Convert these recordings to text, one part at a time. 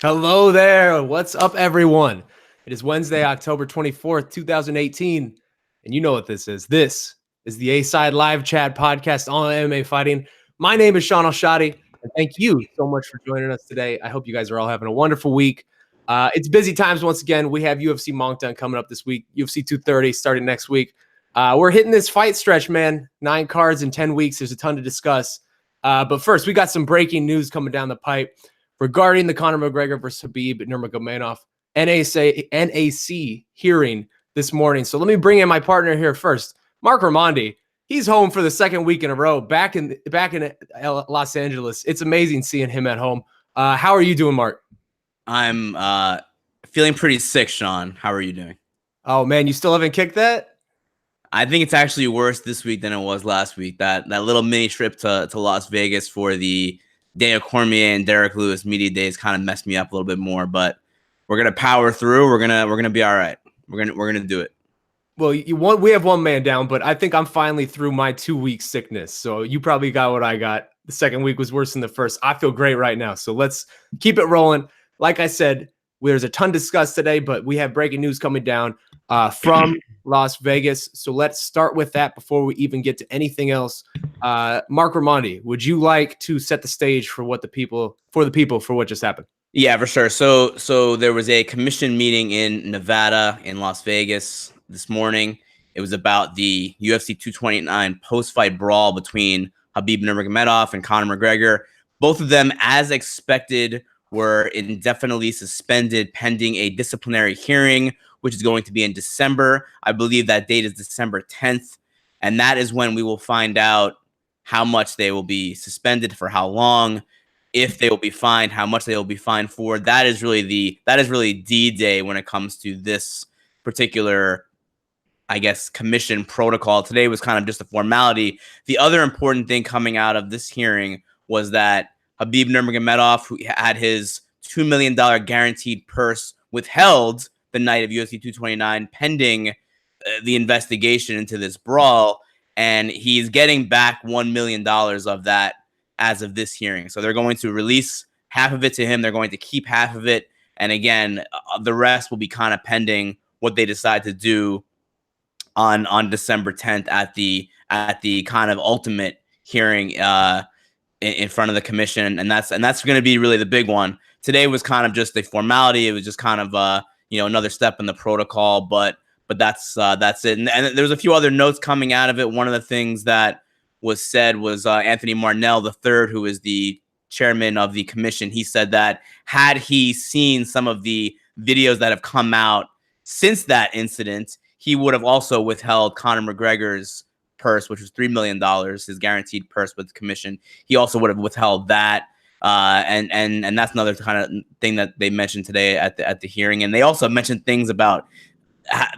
Hello there. What's up, everyone? It is Wednesday, October 24th, 2018. And you know what this is. This is the A-Side Live Chat podcast on MMA fighting. My name is Shaun Al-Shatti, and thank you so much for joining us today. I hope you guys are all having a wonderful week. It's busy times once again. We have UFC Moncton coming up this week, UFC 230 starting next week. We're hitting this fight stretch, man. 9 cards in 10 weeks. There's a ton to discuss. But first, we got some breaking news coming down the pipe regarding the Conor McGregor versus Khabib Nurmagomedov NAC hearing this morning. So let me bring in my partner here first, Marc Raimondi. He's home for the second week in a row, back in Los Angeles. It's amazing seeing him at home. How are you doing, Marc? I'm feeling pretty sick, Shaun. How are you doing? Oh man, you still haven't kicked that? I think it's actually worse this week than it was last week. That little mini trip to Las Vegas for the Daniel Cormier and Derek Lewis media days kind of messed me up a little bit more, but we're gonna power through. We're gonna be all right. We're gonna do it. Well, we have one man down, but I think I'm finally through my 2-week sickness. So you probably got what I got. The second week was worse than the first. I feel great right now. So let's keep it rolling. Like I said, there's a ton to discuss today, but we have breaking news coming down from Las Vegas. So let's start with that before we even get to anything else. Marc Raimondi, would you like to set the stage for what for what just happened? Yeah, for sure. So there was a commission meeting in Nevada, in Las Vegas this morning. It was about the UFC 229 post-fight brawl between Khabib Nurmagomedov and Conor McGregor. Both of them, as expected, were indefinitely suspended pending a disciplinary hearing, which is going to be in December. I believe that date is December 10th. And that is when we will find out how much they will be suspended, for how long, if they will be fined, how much they will be fined for. That is really D-Day when it comes to this particular, I guess, commission protocol. Today was kind of just a formality. The other important thing coming out of this hearing was that Khabib Nurmagomedov, who had his $2 million guaranteed purse withheld the night of UFC 229 pending the investigation into this brawl, and he's getting back $1 million of that as of this hearing. So they're going to release half of it to him. They're going to keep half of it. And again, the rest will be kind of pending what they decide to do on December 10th at the kind of ultimate hearing in front of the commission. And that's going to be really the big one. Today was kind of just a formality. It was just kind of another step in the protocol, but that's it. And there was a few other notes coming out of it. One of the things that was said was Anthony Marnell III, who is the chairman of the commission. He said that had he seen some of the videos that have come out since that incident, he would have also withheld Conor McGregor's purse, which was $3 million, his guaranteed purse with the commission. He also would have withheld that. And that's another kind of thing that they mentioned today at the hearing. And they also mentioned things about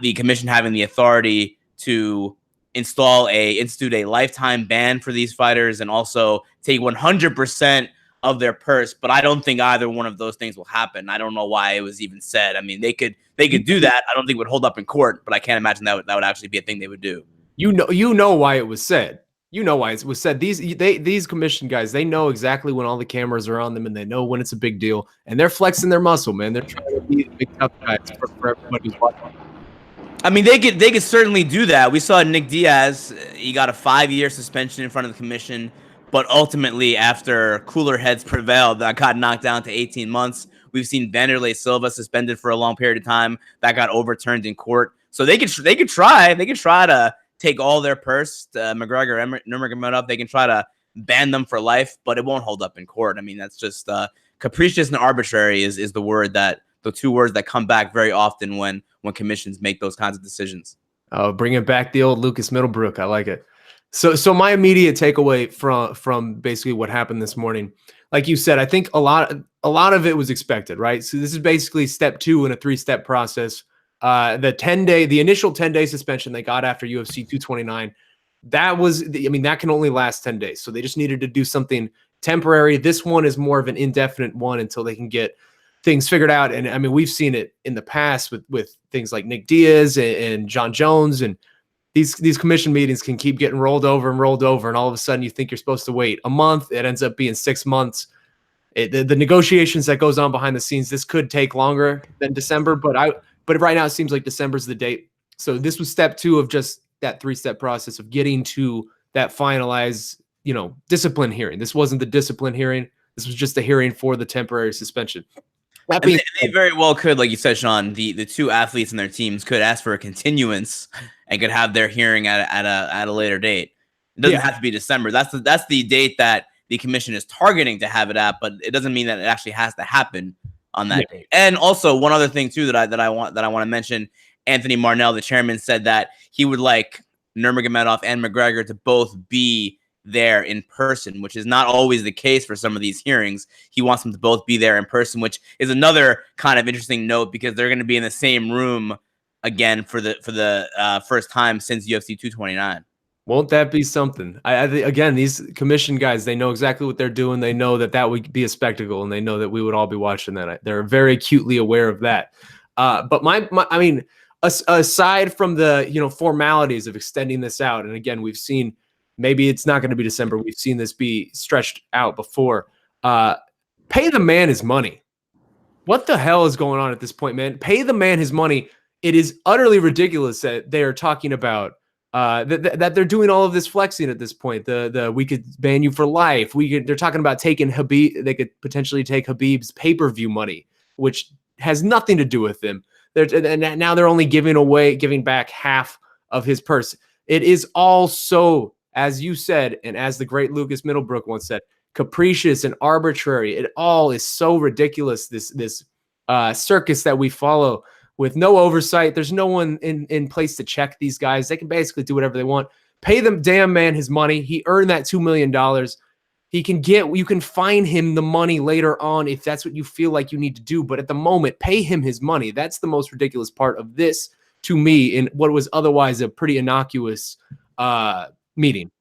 the commission having the authority to institute a lifetime ban for these fighters and also take 100% of their purse. But I don't think either one of those things will happen. I don't know why it was even said. I mean, they could do that. I don't think it would hold up in court, but I can't imagine that would actually be a thing they would do. You know why it was said. You know why it was said. These commission guys, they know exactly when all the cameras are on them, and they know when it's a big deal, and they're flexing their muscle, man. They're trying to be the big tough guys for everybody who's watching. I mean, they could certainly do that. We saw Nick Diaz; he got a 5-year suspension in front of the commission, but ultimately, after cooler heads prevailed, that got knocked down to 18 months. We've seen Vanderlei Silva suspended for a long period of time. That got overturned in court. So they could try to take all their purse, McGregor and Nurmagomedov. They can try to ban them for life, but it won't hold up in court. I mean, that's just capricious and arbitrary is the two words that come back very often when commissions make those kinds of decisions. Oh, bringing back the old Lucas Middlebrook. I like it. So my immediate takeaway from basically what happened this morning, like you said, I think a lot of it was expected, right? So this is basically step 2 in a 3-step process. The initial 10-day suspension they got after UFC 229, that can only last 10 days. So they just needed to do something temporary. This one is more of an indefinite one until they can get things figured out. And I mean, we've seen it in the past with things like Nick Diaz and John Jones, and these commission meetings can keep getting rolled over, and all of a sudden you think you're supposed to wait a month. It ends up being 6 months. The negotiations that goes on behind the scenes, this could take longer than December, but right now it seems like December's the date. So this was step 2 of just that 3-step process of getting to that finalized, discipline hearing. This wasn't the discipline hearing. This was just a hearing for the temporary suspension. They very well could, like you said, Shaun, the 2 athletes and their teams could ask for a continuance and could have their hearing at a later date. It doesn't have to be December. That's the date that the commission is targeting to have it at, but it doesn't mean that it actually has to happen on that date. And also one other thing too that I want to mention, Anthony Marnell, the chairman, said that he would like Nurmagomedov and McGregor to both be there in person, which is not always the case for some of these hearings. He wants them to both be there in person, which is another kind of interesting note because they're going to be in the same room again for the first time since UFC 229. Won't that be something? Again, these commission guys, they know exactly what they're doing. They know that would be a spectacle, and they know that we would all be watching that. They're very acutely aware of that. But I mean, aside from the formalities of extending this out, and again, we've seen maybe it's not going to be December. We've seen this be stretched out before. Pay the man his money. What the hell is going on at this point, man? Pay the man his money. It is utterly ridiculous that they are talking about. That they're doing all of this flexing at this point. We could ban you for life. They're talking about taking Khabib. They could potentially take Khabib's pay-per-view money, which has nothing to do with them. And now they're only giving back half of his purse. It is all so, as you said, and as the great Lucas Middlebrook once said, capricious and arbitrary. It all is so ridiculous. This circus that we follow, with no oversight. There's no one in place to check these guys. They can basically do whatever they want. Pay the damn man his money. He earned that $2 million. You can fine him the money later on if that's what you feel like you need to do. But at the moment, pay him his money. That's the most ridiculous part of this to me in what was otherwise a pretty innocuous meeting.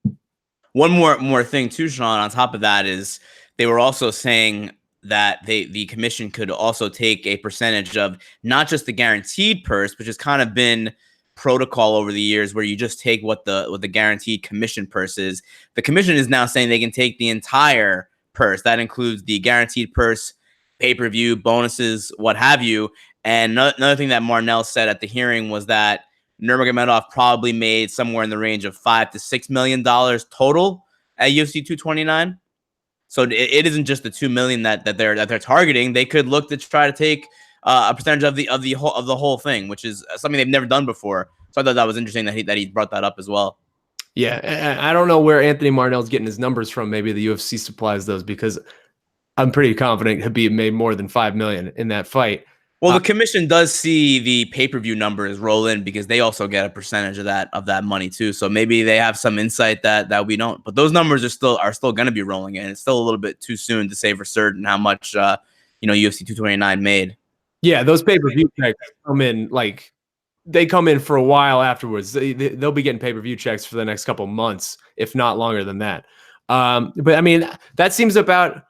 One more thing too, Shaun, on top of that is they were also saying that the commission could also take a percentage of not just the guaranteed purse, which has kind of been protocol over the years where you just take what the guaranteed commission purse is. The commission is now saying they can take the entire purse. That includes the guaranteed purse, pay-per-view, bonuses, what have you. And another thing that Marnell said at the hearing was that Nurmagomedov probably made somewhere in the range of $5 to $6 million total at UFC 229. So it isn't just the $2 million that they're targeting. They could look to try to take a percentage of the whole thing, which is something they've never done before. So I thought that was interesting that he brought that up as well. Yeah, I don't know where Anthony Marnell's getting his numbers from. Maybe the UFC supplies those, because I'm pretty confident Khabib made more than $5 million in that fight. Well, the commission does see the pay-per-view numbers roll in because they also get a percentage of that money too. So maybe they have some insight that we don't. But those numbers are still going to be rolling in. It's still a little bit too soon to say for certain how much UFC 229 made. Yeah, those pay-per-view checks come in they come in for a while afterwards. They'll be getting pay-per-view checks for the next couple months, if not longer than that. But I mean, that seems about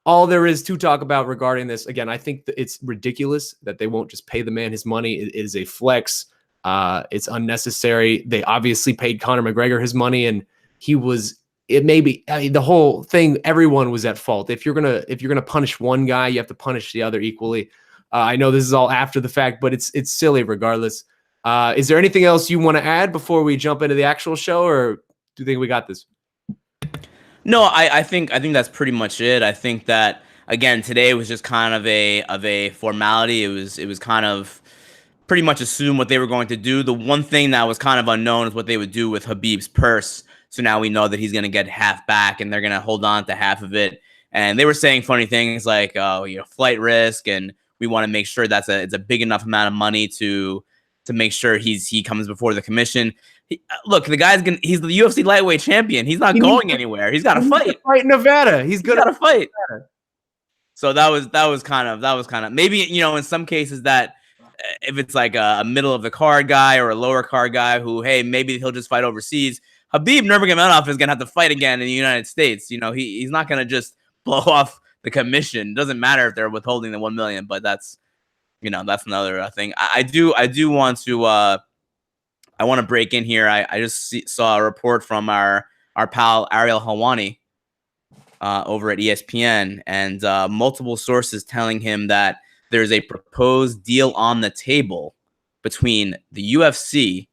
all there is to talk about regarding this. Again, I think that it's ridiculous that they won't just pay the man his money. It is a flex. It's unnecessary. They obviously paid Conor McGregor his money, and the whole thing, everyone was at fault. If you're gonna punish one guy, you have to punish the other equally. I know this is all after the fact, but it's silly regardless. Is there anything else you want to add before we jump into the actual show, or do you think we got this? No, I think that's pretty much it. I think that again today was just kind of a formality. It was kind of pretty much assume what they were going to do. The one thing that was kind of unknown is what they would do with Khabib's purse. So now we know that he's going to get half back, and they're going to hold on to half of it. And they were saying funny things like, flight risk, and we want to make sure it's a big enough amount of money to make sure he comes before the commission. Look, the guy's he's the UFC lightweight champion. He's not going anywhere. He's got to fight. Fight in Nevada. He's got to fight. So that was kind of maybe, in some cases that if it's like a middle of the card guy or a lower card guy who, hey, maybe he'll just fight overseas. Khabib Nurmagomedov is gonna have to fight again in the United States. He's not gonna just blow off the commission. It doesn't matter if they're withholding the $1 million, but that's another thing. I do want to I want to break in here. I just saw a report from our pal Ariel Helwani. over at ESPN, and multiple sources telling him that there's a proposed deal on the table between the UFC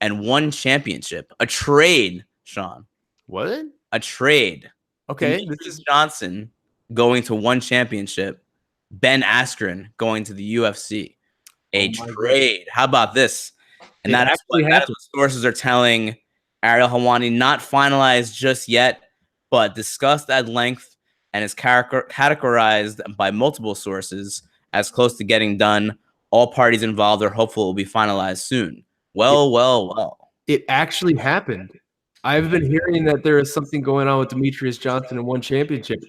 and ONE Championship, a trade, Shaun. What? A trade. Okay, Demetrious this is Johnson going to ONE Championship, Ben Askren going to the UFC. A my goodness. trade. How about this? And It that is actually what happened. sources are telling Ariel Helwani, not finalized just yet, but discussed at length and is categorized by multiple sources as close to getting done. All parties involved are hopeful it will be finalized soon. Well. It actually happened. I've been hearing that there is something going on with Demetrious Johnson and ONE Championship.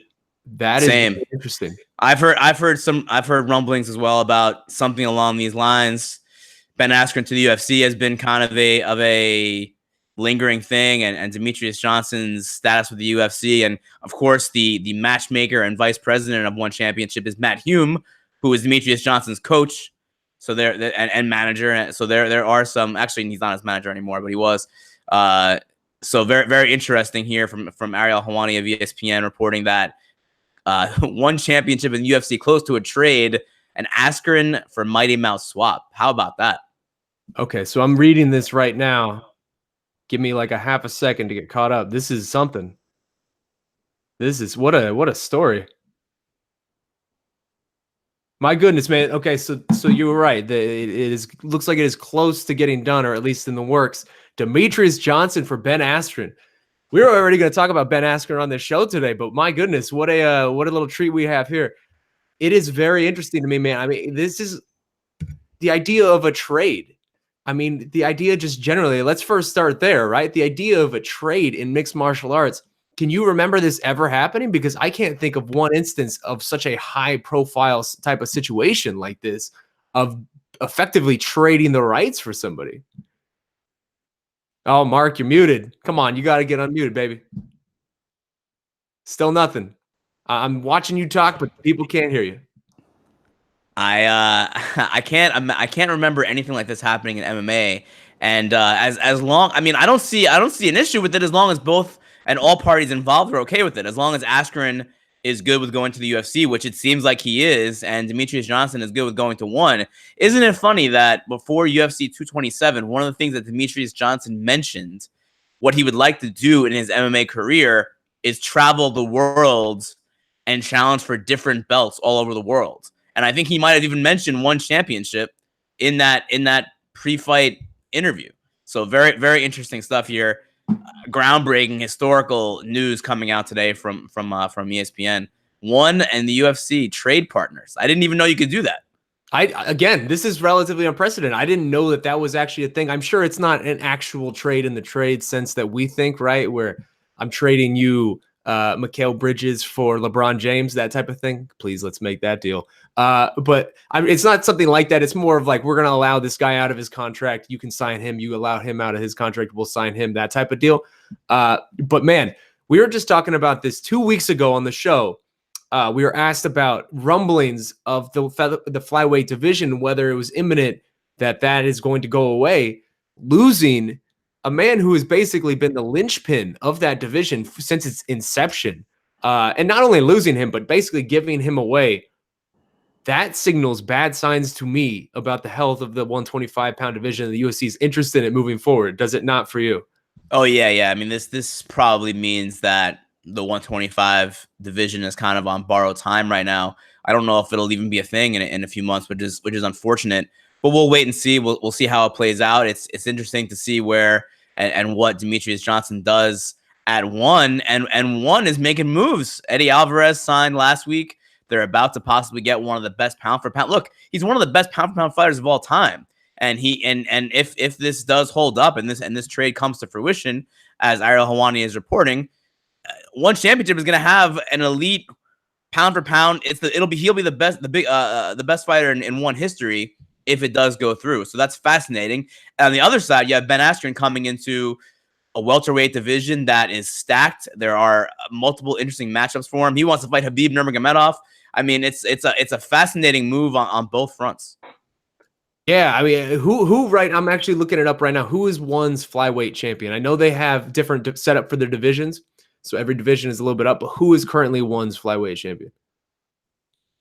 That is Same. really interesting. I've heard rumblings as well about something along these lines. Ben Askren to the UFC has been kind of a lingering thing, and Demetrious Johnson's status with the UFC, and of course the matchmaker and vice president of ONE Championship is Matt Hume, who is Demetrious Johnson's coach, so and manager. So there are some. Actually, he's not his manager anymore, but he was. So very interesting here from Ariel Helwani of ESPN reporting that ONE Championship in UFC close to a trade, and Askren for Mighty Mouse swap. How about that? Okay, so I'm reading this right now. Give me like a half a second to get caught up. This is something. This is what a story. My goodness, man. Okay, so you were right. It looks like it is close to getting done, or at least in the works. Demetrious Johnson for Ben Askren. We were already going to talk about Ben Askren on this show today, but my goodness, what a little treat we have here. It is very interesting to me, man. I mean, this is the idea of a trade. I mean, the idea just generally, let's first start there, right? The idea of a trade in mixed martial arts. Can you remember this ever happening? Because I can't think of one instance of such a high profile type of situation like this, of effectively trading the rights for somebody. Oh, Marc, you're muted. Come on, you got to get unmuted, baby. Still nothing. I'm watching you talk, but people can't hear you. I can't remember anything like this happening in MMA. And as long, I mean, I don't see an issue with it as long as both and all parties involved are okay with it. As long as Askren is good with going to the UFC, which it seems like he is, and Demetrious Johnson is good with going to ONE. Isn't it funny that before UFC 227, one of the things that Demetrious Johnson mentioned, what he would like to do in his MMA career is travel the world and challenge for different belts all over the world. And I think he might have even mentioned ONE Championship in that pre-fight interview. So very interesting stuff here. Groundbreaking historical news coming out today from ESPN. ONE and the UFC trade partners. I didn't even know you could do that. Again, this is relatively unprecedented. I didn't know that was actually a thing. I'm sure it's not an actual trade in the trade sense that we think, right? Where I'm trading you Mikal Bridges for LeBron James, that type of thing. Please, let's make that deal. But it's not something like that. It's more of like, we're going to allow this guy out of his contract. You can sign him. You allow him out of his contract. We'll sign him, that type of deal. But man, we were just talking about this 2 weeks ago on the show. We were asked about rumblings of the flyweight division, whether it was imminent that is going to go away, losing a man who has basically been the linchpin of that division since its inception. And not only losing him, but basically giving him away. That signals bad signs to me about the health of the 125-pound division. The UFC is interested in it moving forward. Does it not for you? Oh, yeah. I mean, this probably means that the 125 division is kind of on borrowed time right now. I don't know if it'll even be a thing in a few months, which is unfortunate. But we'll wait and see. We'll see how it plays out. It's interesting to see where and what Demetrious Johnson does at ONE. And ONE is making moves. Eddie Alvarez signed last week. They're about to possibly get one of the best pound for pound. Look, he's one of the best pound for pound fighters of all time. And if this does hold up and this trade comes to fruition, as Ariel Helwani is reporting, ONE Championship is going to have an elite pound for pound. He'll be the best fighter in ONE history if it does go through. So that's fascinating. And on the other side, you have Ben Askren coming into a welterweight division that is stacked. There are multiple interesting matchups for him. He wants to fight Khabib Nurmagomedov. I mean, it's a fascinating move on both fronts. Yeah, I mean, who right? I'm actually looking it up right now. Who is ONE's flyweight champion? I know they have different setup for their divisions. So every division is a little bit up. But who is currently ONE's flyweight champion?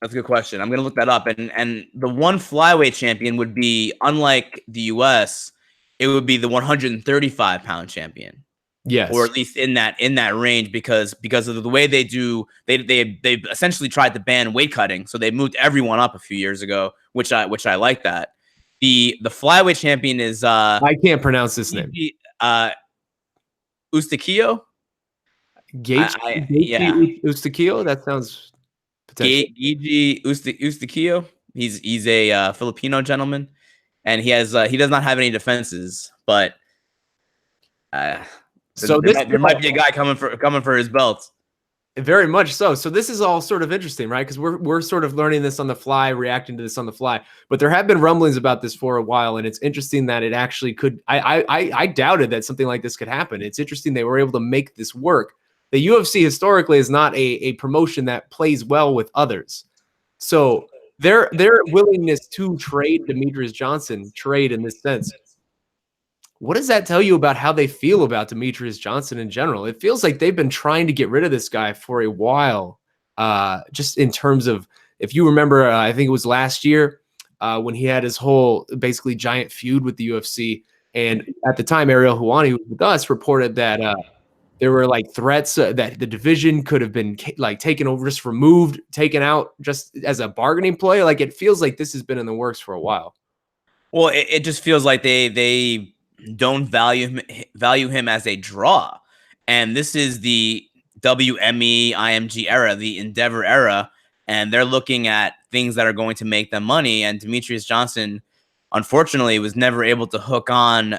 That's a good question. I'm going to look that up. And the ONE flyweight champion would be, unlike the US, it would be the 135-pound champion. Yes. Or at least in that range, because of the way they do, they've essentially tried to ban weight cutting. So they moved everyone up a few years ago, which I like that. The flyweight champion is I can't pronounce this name. Ustakio? Ustakio? That sounds potential. Gigi Ustakio. He's a Filipino gentleman, and he does not have any defenses, but so there might be a guy coming for his belt. Very much so. So this is all sort of interesting, right? Because we're sort of learning this on the fly, reacting to this on the fly. But there have been rumblings about this for a while, and it's interesting that it actually could. I doubted that something like this could happen. It's interesting they were able to make this work. The UFC historically is not a promotion that plays well with others. So their willingness to trade Demetrious Johnson, trade in this sense, what does that tell you about how they feel about Demetrious Johnson in general? It feels like they've been trying to get rid of this guy for a while. Just in terms of, if you remember, I think it was last year when he had his whole basically giant feud with the UFC. And at the time, Ariel Helwani, who was with us, reported that there were like threats that the division could have been like taken over, just removed, taken out just as a bargaining play. Like, it feels like this has been in the works for a while. Well, it just feels like they don't value him as a draw. And this is the WME IMG era, the Endeavor era, and they're looking at things that are going to make them money. And Demetrious Johnson, unfortunately, was never able to hook on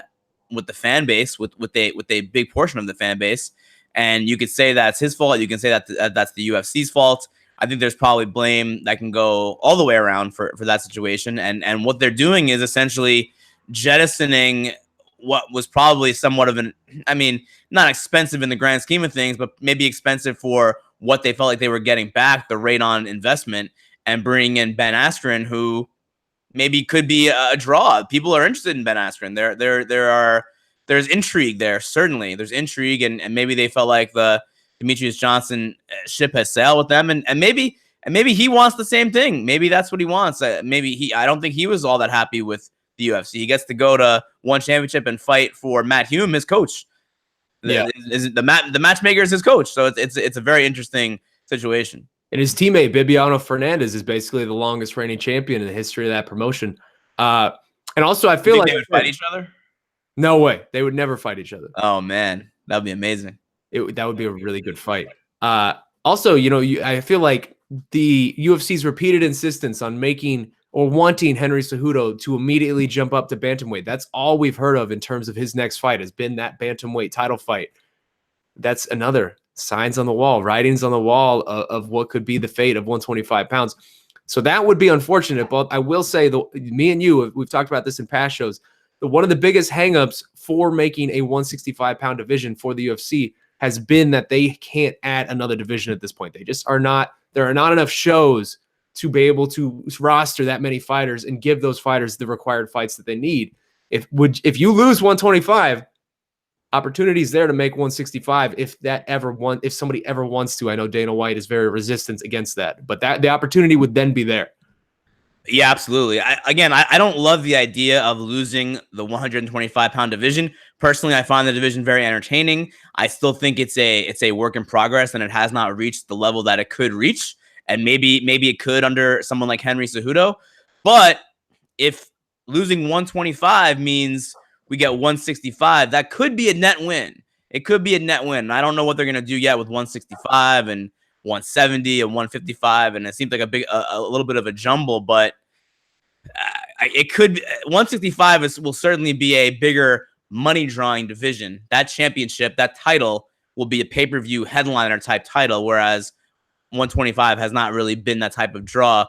with the fan base, with a big portion of the fan base. And you could say that's his fault. You can say that that's the UFC's fault. I think there's probably blame that can go all the way around for that situation. And what they're doing is essentially jettisoning what was probably somewhat of not expensive in the grand scheme of things, but maybe expensive for what they felt like they were getting back, the rate on investment, and bringing in Ben Askren, who maybe could be a draw. People are interested in Ben Askren. There's intrigue there. Certainly there's intrigue. And maybe they felt like the Demetrious Johnson ship has sailed with them. And maybe he wants the same thing. Maybe that's what he wants. I don't think he was all that happy with the UFC. He gets to go to ONE Championship and fight for Matt Hume, his coach. Yeah, the matchmaker is his coach. So it's a very interesting situation. And his teammate Bibiano Fernandez is basically the longest reigning champion in the history of that promotion. And also, I feel like they would fight each other. No way, they would never fight each other. Oh man, that would be amazing. That would be a really good fight. Also, I feel like the UFC's repeated insistence on making or wanting Henry Cejudo to immediately jump up to bantamweight. That's all we've heard of in terms of his next fight has been that bantamweight title fight. That's another signs on the wall, writings on the wall of what could be the fate of 125 pounds. So that would be unfortunate. But I will say, me and you, we've talked about this in past shows, one of the biggest hangups for making a 165-pound division for the UFC has been that they can't add another division at this point. They just are not. There are not enough shows to be able to roster that many fighters and give those fighters the required fights that they need. If you lose 125, opportunities there to make 165 if somebody ever wants to. I know Dana White is very resistant against that, but the opportunity would then be there. Yeah, absolutely. I don't love the idea of losing the 125-pound division. Personally, I find the division very entertaining. I still think it's a work in progress, and it has not reached the level that it could reach. And maybe it could under someone like Henry Cejudo. But if losing 125 means we get 165, that could be a net win. It could be a net win. I don't know what they're going to do yet with 165 and 170 and 155, and it seems like a little bit of a jumble, but it could 165 will certainly be a bigger money drawing division. That championship, that title, will be a pay-per-view headliner type title, whereas 125 has not really been that type of draw.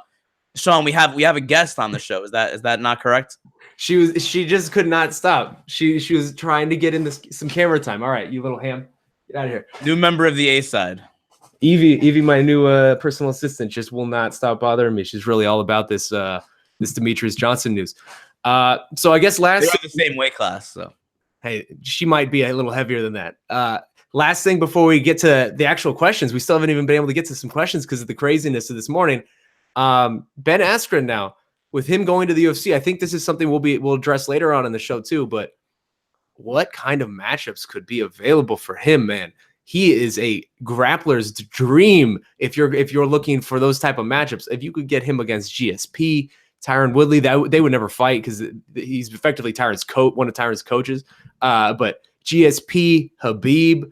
Shaun, we have a guest on the show. Is that not correct? She just could not stop. She was trying to get in some camera time. All right, you little ham, get out of here. New member of the A side. Evie, my new personal assistant, just will not stop bothering me. She's really all about this Demetrious Johnson news. So I guess they're the same weight class. So hey, she might be a little heavier than that. last thing before we get to the actual questions, we still haven't even been able to get to some questions because of the craziness of this morning. Ben Askren now, with him going to the UFC, I think this is something we'll address later on in the show too, but what kind of matchups could be available for him, man? He is a grappler's dream if you're looking for those type of matchups. If you could get him against GSP, Tyron Woodley, that they would never fight because he's effectively one of Tyron's coaches. But GSP, Khabib,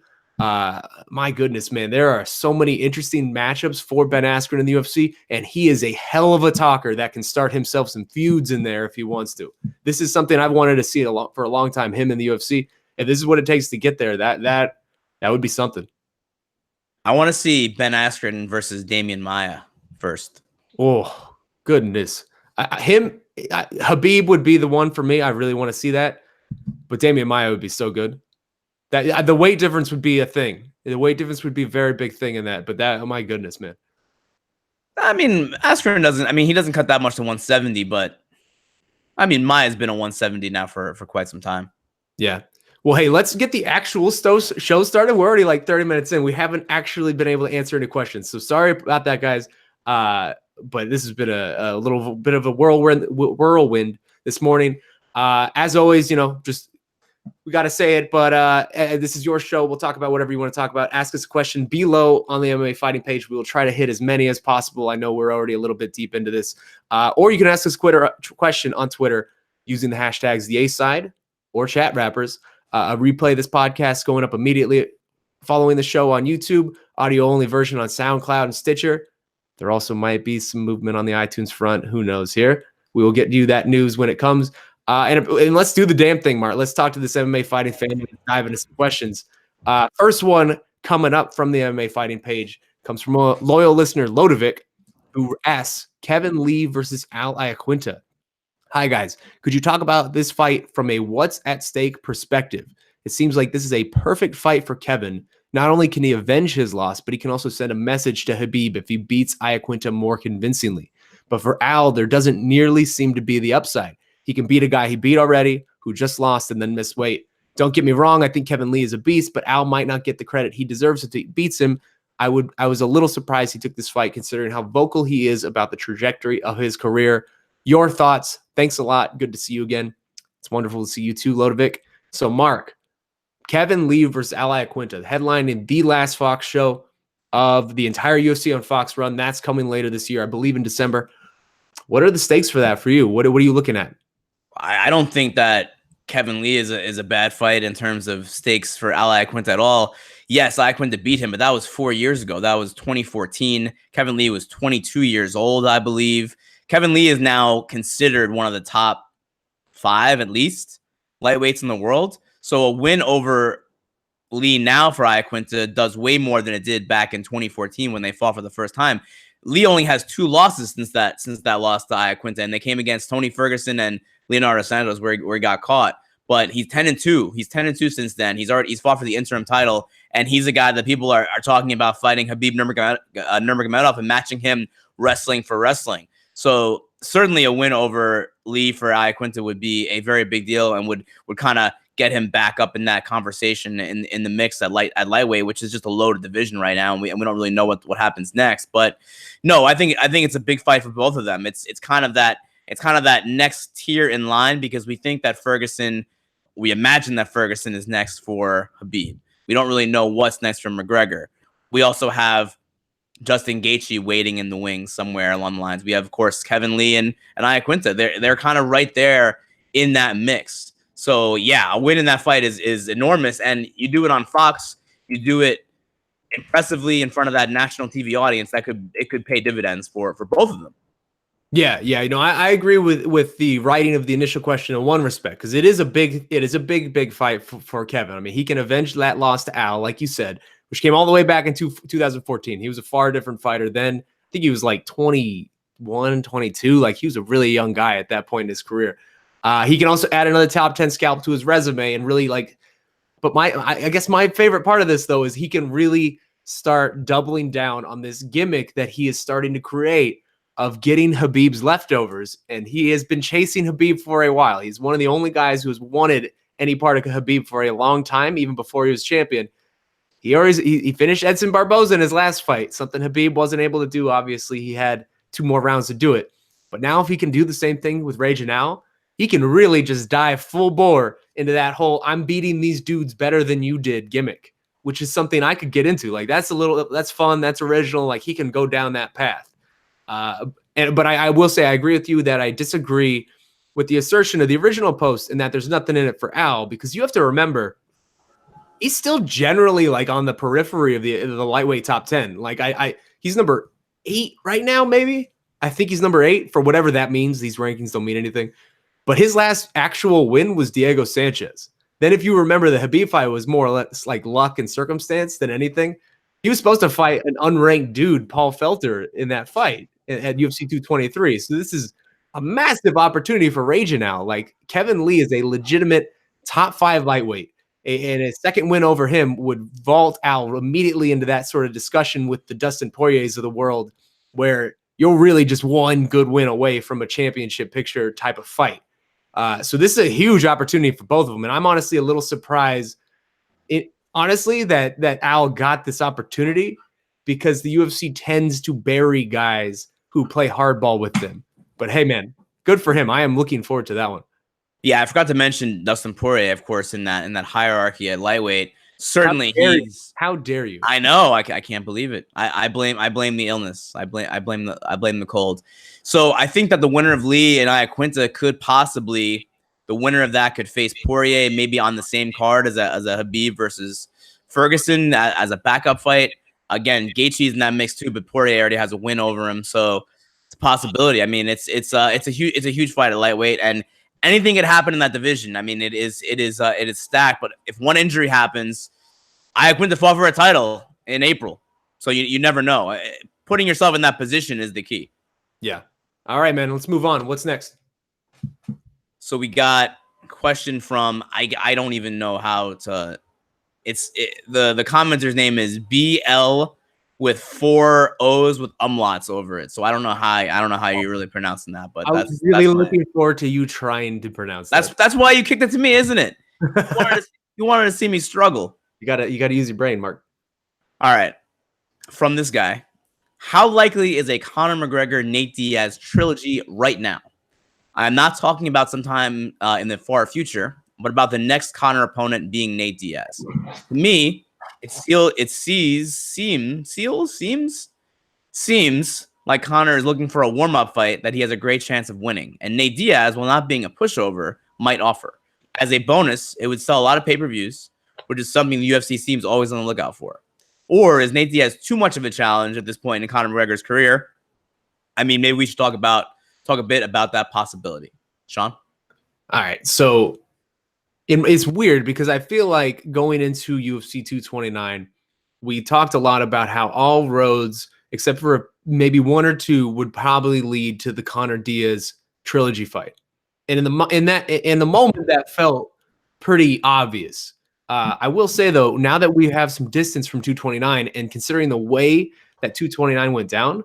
my goodness, man, there are so many interesting matchups for Ben Askren in the UFC, and he is a hell of a talker that can start himself some feuds in there if he wants to. This is something I've wanted to see for a long time, him in the UFC. If this is what it takes to get there, that would be something. I want to see Ben Askren versus Damian Maia first. Oh, goodness. Khabib would be the one for me. I really want to see that. But Damian Maia would be so good. That the weight difference would be a thing. The weight difference would be a very big thing in that. But oh my goodness, man. I mean, Askren doesn't. I mean, he doesn't cut that much to 170, but I mean, Maia's been a 170 now for quite some time. Yeah. Well, hey, let's get the actual show started. We're already like 30 minutes in. We haven't actually been able to answer any questions. So sorry about that, guys. But this has been a little bit of a whirlwind this morning. As always, just we got to say it, but this is your show. We'll talk about whatever you want to talk about. Ask us a question below on the MMA Fighting page. We will try to hit as many as possible. I know we're already a little bit deep into this. Or you can ask us a question on Twitter using the hashtags the A Side or Chat Rappers. A replay of this podcast going up immediately following the show on YouTube, audio only version on SoundCloud and Stitcher. There also might be some movement on the iTunes front. Who knows here? We will get you that news when it comes. And let's do the damn thing, Marc. Let's talk to this MMA Fighting fan and dive into some questions. First one coming up from the MMA Fighting page comes from a loyal listener, Lodovic, who asks, Kevin Lee versus Al Iaquinta. Hi, guys. Could you talk about this fight from a what's at stake perspective? It seems like this is a perfect fight for Kevin. Not only can he avenge his loss, but he can also send a message to Khabib if he beats Iaquinta more convincingly. But for Al, there doesn't nearly seem to be the upside. He can beat a guy he beat already, who just lost and then missed weight. Don't get me wrong, I think Kevin Lee is a beast, but Al might not get the credit he deserves if he beats him. I was a little surprised he took this fight considering how vocal he is about the trajectory of his career. Your thoughts? Thanks a lot. Good to see you again. It's wonderful to see you too, Lodovic. So, Marc, Kevin Lee versus Al Iaquinta, headline in the last Fox show of the entire UFC on Fox run. That's coming later this year, I believe in December. What are the stakes for that for you? What are you looking at? I don't think that Kevin Lee is a bad fight in terms of stakes for Al Iaquinta at all. Yes, Iaquinta beat him, but that was 4 years ago. That was 2014. Kevin Lee was 22 years old, I believe. Kevin Lee is now considered one of the top 5, at least, lightweights in the world. So a win over Lee now for Iaquinta does way more than it did back in 2014 when they fought for the first time. Lee only has 2 losses since that loss to Iaquinta, and they came against Tony Ferguson and Leonardo Santos, where he got caught. But he's 10-2. He's 10-2 since then. He's fought for the interim title, and he's a guy that people are talking about fighting Khabib Nurmagomedov and matching him wrestling for wrestling. So certainly a win over Lee for Iaquinta would be a very big deal and would kind of get him back up in that conversation in the mix at lightweight, which is just a loaded division right now, and we don't really know what happens next. But no, I think it's a big fight for both of them. It's kind of that next tier in line because we imagine that Ferguson is next for Khabib. We don't really know what's next for McGregor. We also have Justin Gaethje waiting in the wings somewhere along the lines. We have, of course, Kevin Lee and Iaquinta. They're kind of right there in that mix. So yeah, a win in that fight is enormous, and you do it on Fox. You do it impressively in front of that national TV audience. It could pay dividends for both of them. Yeah. I agree with the writing of the initial question in one respect because it is a big fight for Kevin. I mean, he can avenge that loss to Al, like you said, which came all the way back in 2014. He was a far different fighter then. I think he was like 21, 22. Like he was a really young guy at that point in his career. He can also add another top 10 scalp to his resume and really but I guess my favorite part of this though is he can really start doubling down on this gimmick that he is starting to create of getting Khabib's leftovers. And he has been chasing Khabib for a while. He's one of the only guys who has wanted any part of Khabib for a long time, even before he was champion. He finished Edson Barboza in his last fight, something Khabib wasn't able to do. Obviously, he had 2 more rounds to do it. But now if he can do the same thing with Rage Now, he can really just dive full bore into that whole I'm beating these dudes better than you did gimmick, which is something I could get into. Like that's fun, that's original. Like he can go down that path. But I will say I agree with you that I disagree with the assertion of the original post and that there's nothing in it for Al, because you have to remember he's still generally like on the periphery of the lightweight top 10. Like he's number 8 right now, maybe. I think he's number 8 for whatever that means. These rankings don't mean anything. But his last actual win was Diego Sanchez. Then if you remember, the Khabib fight was more or less like luck and circumstance than anything. He was supposed to fight an unranked dude, Paul Felter, in that fight at UFC 223. So this is a massive opportunity for Rage now. Like Kevin Lee is a legitimate top 5 lightweight. And a second win over him would vault Al immediately into that sort of discussion with the Dustin Poiriers of the world, where you're really just one good win away from a championship picture type of fight. So this is a huge opportunity for both of them. And I'm honestly a little surprised, that Al got this opportunity, because the UFC tends to bury guys who play hardball with them. But hey, man, good for him. I am looking forward to that one. Yeah, I forgot to mention Dustin Poirier, of course, in that hierarchy at lightweight. Certainly, how dare you? I know. I can't believe it. I blame the illness. I blame the cold. So I think that the winner of Lee and Iaquinta could possibly, the winner of that could face Poirier maybe on the same card as a Khabib versus Ferguson as a backup fight. Again, Gaethje's in that mix too, but Poirier already has a win over him, so it's a possibility. I mean, it's a huge fight at lightweight, and anything could happen in that division. I mean, it is stacked. But if one injury happens, Iaquinta fought for a title in April, so you never know. Putting yourself in that position is the key. Yeah. All right, man. Let's move on. What's next? So we got a question from I don't even know how to. The commenter's name is BL with 4 O's with umlauts over it. So I don't know how you're really pronouncing that, but I was really looking forward to you trying to pronounce that. That's why you kicked it to me, isn't it? You wanted to see me struggle. You gotta use your brain, Marc. All right. From this guy, how likely is a Conor McGregor Nate Diaz trilogy right now? I'm not talking about sometime in the far future, but about the next Conor opponent being Nate Diaz. To me, it seems like Conor is looking for a warm-up fight that he has a great chance of winning, and Nate Diaz, while not being a pushover, might offer. As a bonus, it would sell a lot of pay-per-views, which is something the UFC seems always on the lookout for. Or is Nate Diaz too much of a challenge at this point in Conor McGregor's career? I mean, maybe we should talk a bit about that possibility. Shaun? All right, so it's weird because I feel like going into UFC 229, we talked a lot about how all roads, except for maybe 1 or 2, would probably lead to the Conor Diaz trilogy fight. And in the moment, that felt pretty obvious. I will say though, now that we have some distance from 229, and considering the way that 229 went down,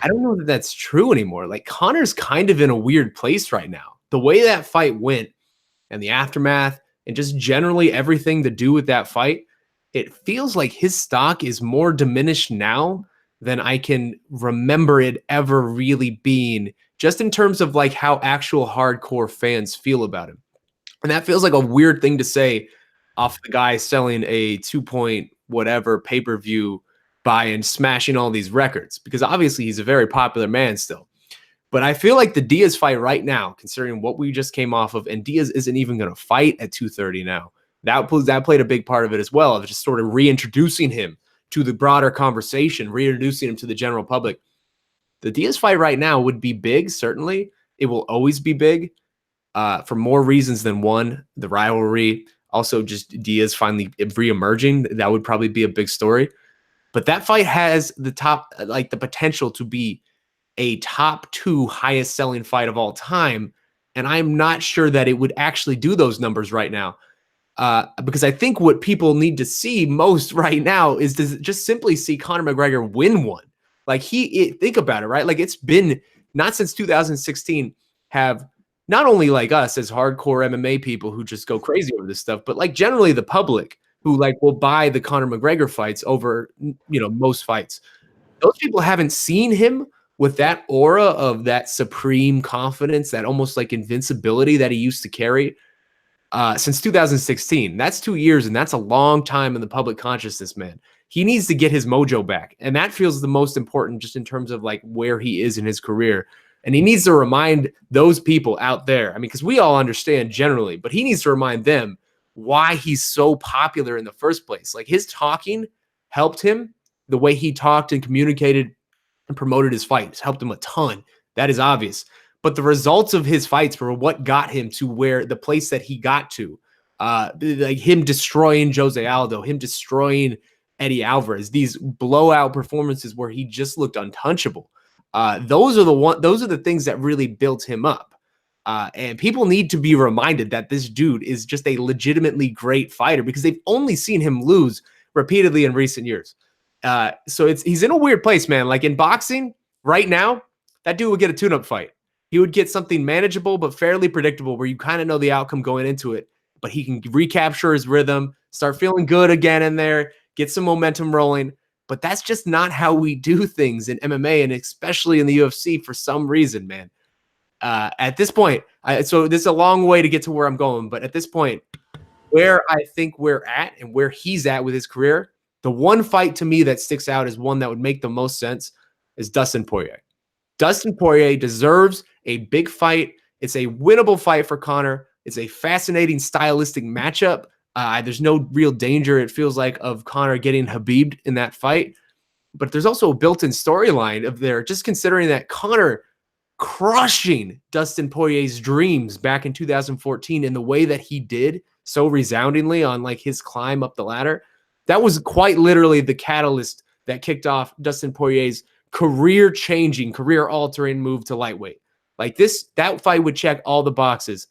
I don't know that that's true anymore. Like Conor's kind of in a weird place right now. The way that fight went, and the aftermath, and just generally everything to do with that fight, it feels like his stock is more diminished now than I can remember it ever really being, just in terms of like how actual hardcore fans feel about him. And that feels like a weird thing to say off the guy selling a 2 whatever pay-per-view buy and smashing all these records, because obviously he's a very popular man still. But I feel like the Diaz fight right now, considering what we just came off of, and Diaz isn't even going to fight at 230 now. That played a big part of it as well, of just sort of reintroducing him to the broader conversation, reintroducing him to the general public. The Diaz fight right now would be big, certainly. It will always be big for more reasons than one. The rivalry, also just Diaz finally re-emerging. That would probably be a big story. But that fight has the potential to be a top 2 highest selling fight of all time. And I'm not sure that it would actually do those numbers right now. Because I think what people need to see most right now is to just simply see Conor McGregor win one. Like think about it, right? Like it's been not since 2016 have not only like us as hardcore MMA people who just go crazy over this stuff, but like generally the public who like will buy the Conor McGregor fights over, most fights. Those people haven't seen him with that aura of that supreme confidence, that almost like invincibility that he used to carry since 2016. That's 2 years, and that's a long time in the public consciousness, man. He needs to get his mojo back, and that feels the most important just in terms of like where he is in his career. And he needs to remind those people out there, I mean, because we all understand generally, but he needs to remind them why he's so popular in the first place. Like his talking helped him. The way he talked and communicated and promoted his fights helped him a ton. That is obvious. But the results of his fights were what got him to where the place that he got to. Like him destroying Jose Aldo, him destroying Eddie Alvarez, these blowout performances where he just looked untouchable. Those are the things that really built him up. And people need to be reminded that this dude is just a legitimately great fighter because they've only seen him lose repeatedly in recent years. So he's in a weird place, man. Like in boxing right now, that dude would get a tune-up fight. He would get something manageable but fairly predictable where you kind of know the outcome going into it, but he can recapture his rhythm, start feeling good again in there, get some momentum rolling. But that's just not how we do things in MMA and especially in the UFC for some reason, man. At this point, so this is a long way to get to where I'm going, but at this point, where I think we're at and where he's at with his career, the one fight to me that sticks out as one that would make the most sense is Dustin Poirier. Dustin Poirier deserves a big fight. It's a winnable fight for Conor. It's a fascinating stylistic matchup. There's no real danger, it feels like, of Conor getting Khabib in that fight. But there's also a built-in storyline of there, just considering that Conor crushing Dustin Poirier's dreams back in 2014 in the way that he did so resoundingly on like his climb up the ladder. That was quite literally the catalyst that kicked off Dustin Poirier's career-changing, career-altering move to lightweight. Like that fight would check all the boxes.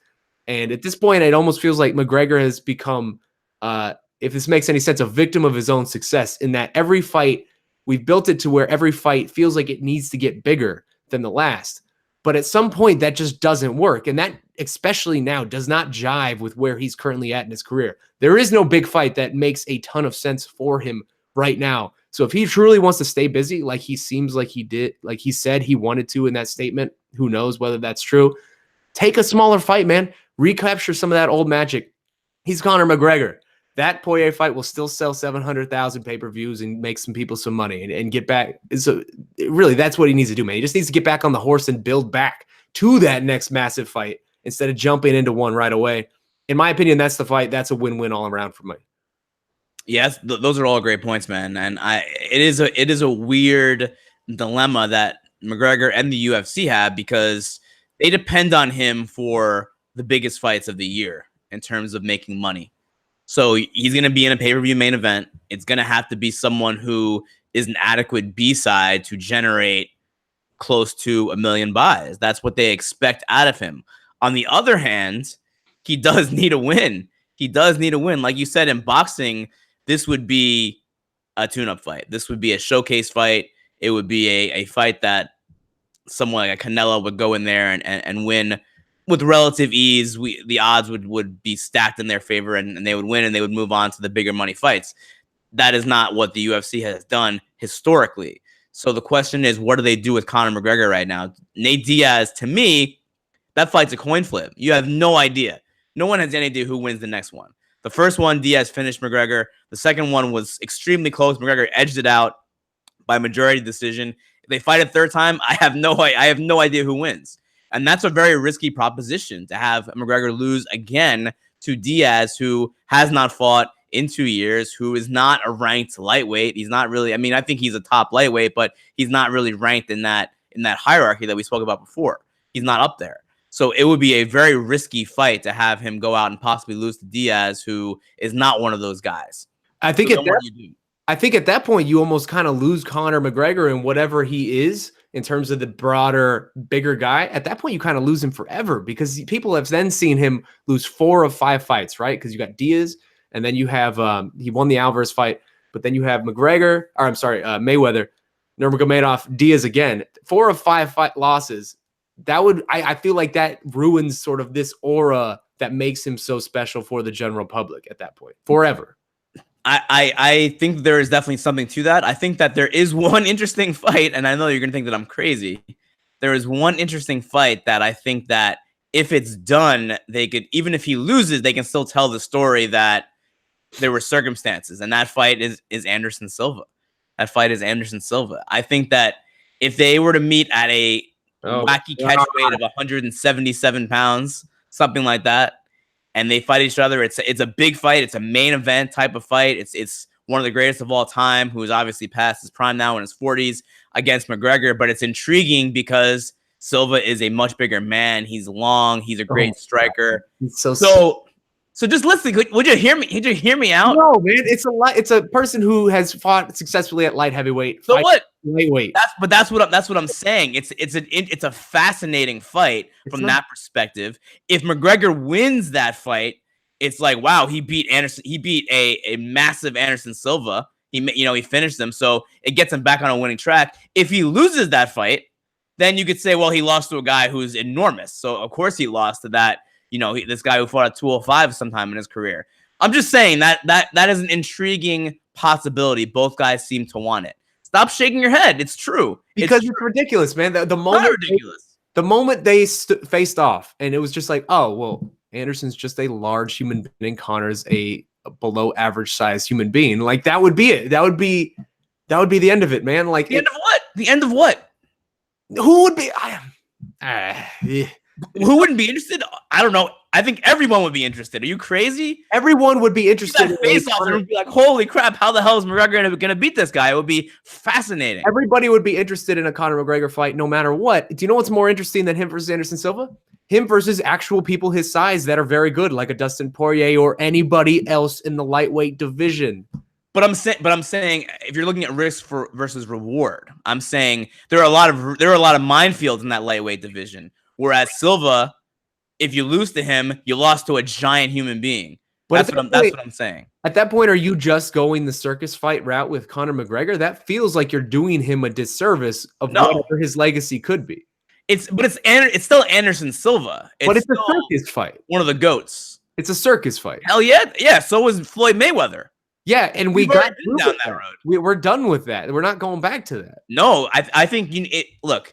And at this point, it almost feels like McGregor has become, if this makes any sense, a victim of his own success in that every fight, we've built it to where every fight feels like it needs to get bigger than the last. But at some point, that just doesn't work. And that, especially now, does not jive with where he's currently at in his career. There is no big fight that makes a ton of sense for him right now. So if he truly wants to stay busy, like he seems like he did, like he said he wanted to in that statement, who knows whether that's true, take a smaller fight, man. Recapture some of that old magic. He's Conor McGregor. That Poirier fight will still sell 700,000 pay-per-views and make some people some money and get back. So really, that's what he needs to do, man. He just needs to get back on the horse and build back to that next massive fight instead of jumping into one right away. In my opinion, that's the fight. That's a win-win all around for me. Yes, those are all great points, man. And it is a weird dilemma that McGregor and the UFC have because they depend on him for the biggest fights of the year in terms of making money. So he's going to be in a pay-per-view main event. It's going to have to be someone who is an adequate B-side to generate close to 1 million buys. That's what they expect out of him. On the other hand, he does need a win. He does need a win. Like you said, in boxing, this would be a tune-up fight. This would be a showcase fight. It would be a fight that someone like a Canelo would go in there and win with relative ease. The odds would be stacked in their favor and they would win and they would move on to the bigger money fights. That is not what the UFC has done historically. So the question is, what do they do with Conor McGregor right now? Nate Diaz, to me, that fight's a coin flip. You have no idea. No one has any idea who wins the next one. The first one, Diaz finished McGregor. The second one was extremely close. McGregor edged it out by majority decision. If they fight a third time, I have no idea who wins. And that's a very risky proposition to have McGregor lose again to Diaz, who has not fought in 2 years, who is not a ranked lightweight. He's not really, I mean, I think he's a top lightweight, but he's not really ranked in that hierarchy that we spoke about before. He's not up there. So it would be a very risky fight to have him go out and possibly lose to Diaz, who is not one of those guys. I think at that point, you almost kind of lose Conor McGregor and whatever he is in terms of the broader, bigger guy. At that point, you kind of lose him forever because people have then seen him lose 4 of 5 fights, right? Because you got Diaz, and then you have he won the Alvarez fight, but then you have Mayweather, Nurmagomedov, Diaz again. 4 of 5 losses. That would, I feel like that ruins sort of this aura that makes him so special for the general public at that point, forever. I think there is definitely something to that. I think that there is one interesting fight, and I know you're gonna think that I'm crazy. There is one interesting fight that I think that if it's done, they could, even if he loses, they can still tell the story that there were circumstances, and that fight is Anderson Silva. That fight is Anderson Silva. I think that if they were to meet at a wacky catch weight of 177 pounds, something like that, and they fight each other, it's a big fight. It's a main event type of fight. It's one of the greatest of all time, who is obviously past his prime now in his 40s, against McGregor. But it's intriguing because Silva is a much bigger man. He's long. He's a great striker. He's so just listen. Would you hear me? Would you hear me out? No, man. It's a person who has fought successfully at light heavyweight. So what? Lightweight. That's what I'm saying. It's a fascinating fight from that perspective. If McGregor wins that fight, it's like, wow, he beat Anderson. He beat a massive Anderson Silva. He finished him, so it gets him back on a winning track. If he loses that fight, then you could say, well, he lost to a guy who's enormous. So of course he lost to that. This guy who fought at 205 sometime in his career. I'm just saying that is an intriguing possibility. Both guys seem to want it. Stop shaking your head. It's true. Because it's ridiculous, man. The moment they faced off, and it was just like, oh, well, Anderson's just a large human being. Conor's a below average size human being. Like, that would be it. That would be the end of it, man. Like, the end of what? The end of what? Who would be? Who wouldn't be interested? I don't know. I think everyone would be interested. Are you crazy? Everyone would be interested. Face off and would be like, holy crap, how the hell is McGregor going to beat this guy? It would be fascinating. Everybody would be interested in a Conor McGregor fight no matter what. Do you know what's more interesting than him versus Anderson Silva? Him versus actual people his size that are very good, like a Dustin Poirier or anybody else in the lightweight division. But I'm saying if you're looking at risk versus reward, I'm saying there are a lot of minefields in that lightweight division. Whereas Silva, if you lose to him, you lost to a giant human being. That's what I'm saying. At that point, are you just going the circus fight route with Conor McGregor? That feels like you're doing him a disservice of whatever his legacy could be. It's still Anderson Silva. But it's a circus fight. One of the GOATs. It's a circus fight. Hell yeah. Yeah, so was Floyd Mayweather. Yeah, and we got down that road. We're done with that. We're not going back to that. No, I think look,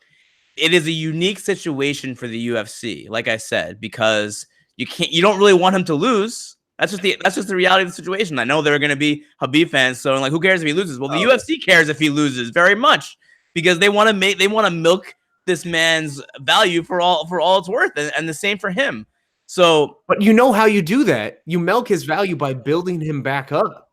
it is a unique situation for the UFC, like I said, because you don't really want him to lose. That's just the reality of the situation. I know there are going to be Khabib fans, so like, who cares if he loses? Well, the UFC cares if he loses very much, because they want to milk this man's value for all it's worth, and the same for him. So, but you know how you do that? You milk his value by building him back up.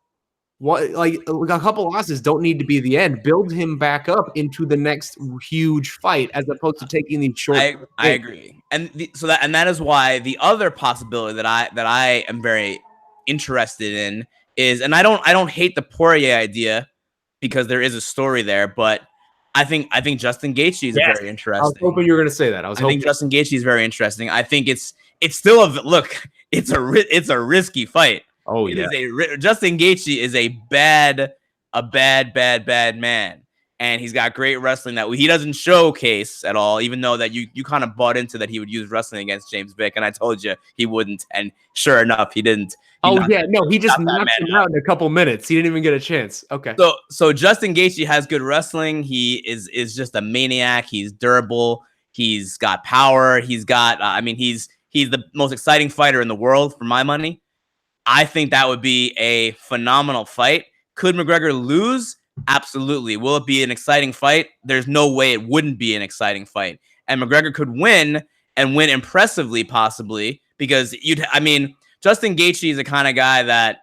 What, like a couple losses don't need to be the end. Build him back up into the next huge fight, as opposed to taking these short. I agree, and that is why the other possibility that I am very interested in is, and I don't hate the Poirier idea because there is a story there, but I think Justin Gaethje is very interesting. I was hoping you were going to say that. I think Justin Gaethje is very interesting. I think it's still it's a risky fight. Oh yeah, Justin Gaethje is a bad man, and he's got great wrestling that he doesn't showcase at all. Even though that you kind of bought into that he would use wrestling against James Vick, and I told you he wouldn't, and sure enough, he didn't. He just knocked him out in a couple minutes. He didn't even get a chance. Okay, so Justin Gaethje has good wrestling. He is just a maniac. He's durable. He's got power. He's got. He's the most exciting fighter in the world for my money. I think that would be a phenomenal fight. Could McGregor lose? Absolutely. Will it be an exciting fight? There's no way it wouldn't be an exciting fight. And McGregor could win, and win impressively, possibly, because Justin Gaethje is the kind of guy that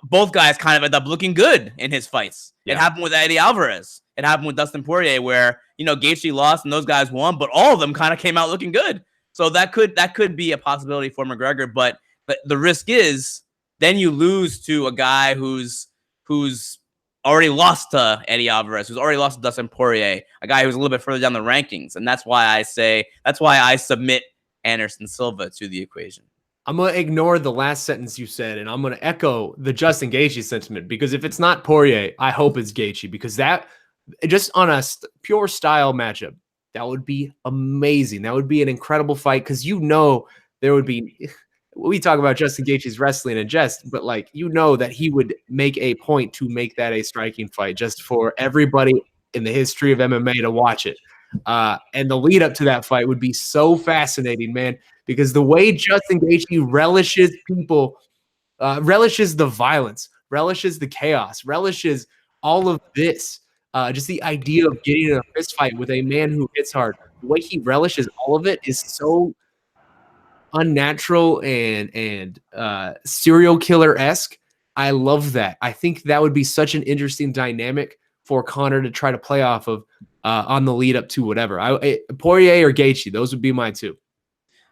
both guys kind of end up looking good in his fights. Yeah. It happened with Eddie Alvarez. It happened with Dustin Poirier, where Gaethje lost and those guys won, but all of them kind of came out looking good. So that could be a possibility for McGregor, but the risk is then you lose to a guy who's already lost to Eddie Alvarez, who's already lost to Dustin Poirier, a guy who's a little bit further down the rankings. And that's why I submit Anderson Silva to the equation. I'm going to ignore the last sentence you said, and I'm going to echo the Justin Gaethje sentiment, because if it's not Poirier, I hope it's Gaethje, because that, just on a pure style matchup, that would be amazing. That would be an incredible fight, because there would be we talk about Justin Gaethje's wrestling and jest, but like, you know, that he would make a point to make that a striking fight just for everybody in the history of MMA to watch it. And the lead up to that fight would be so fascinating, man, because the way Justin Gaethje relishes people, relishes the violence, relishes the chaos, relishes all of this. Just the idea of getting in a fist fight with a man who hits hard, the way he relishes all of it is so unnatural and serial killer-esque. I love that. I think that would be such an interesting dynamic for Conor to try to play off of on the lead up to whatever. Poirier or Gaethje, those would be my two.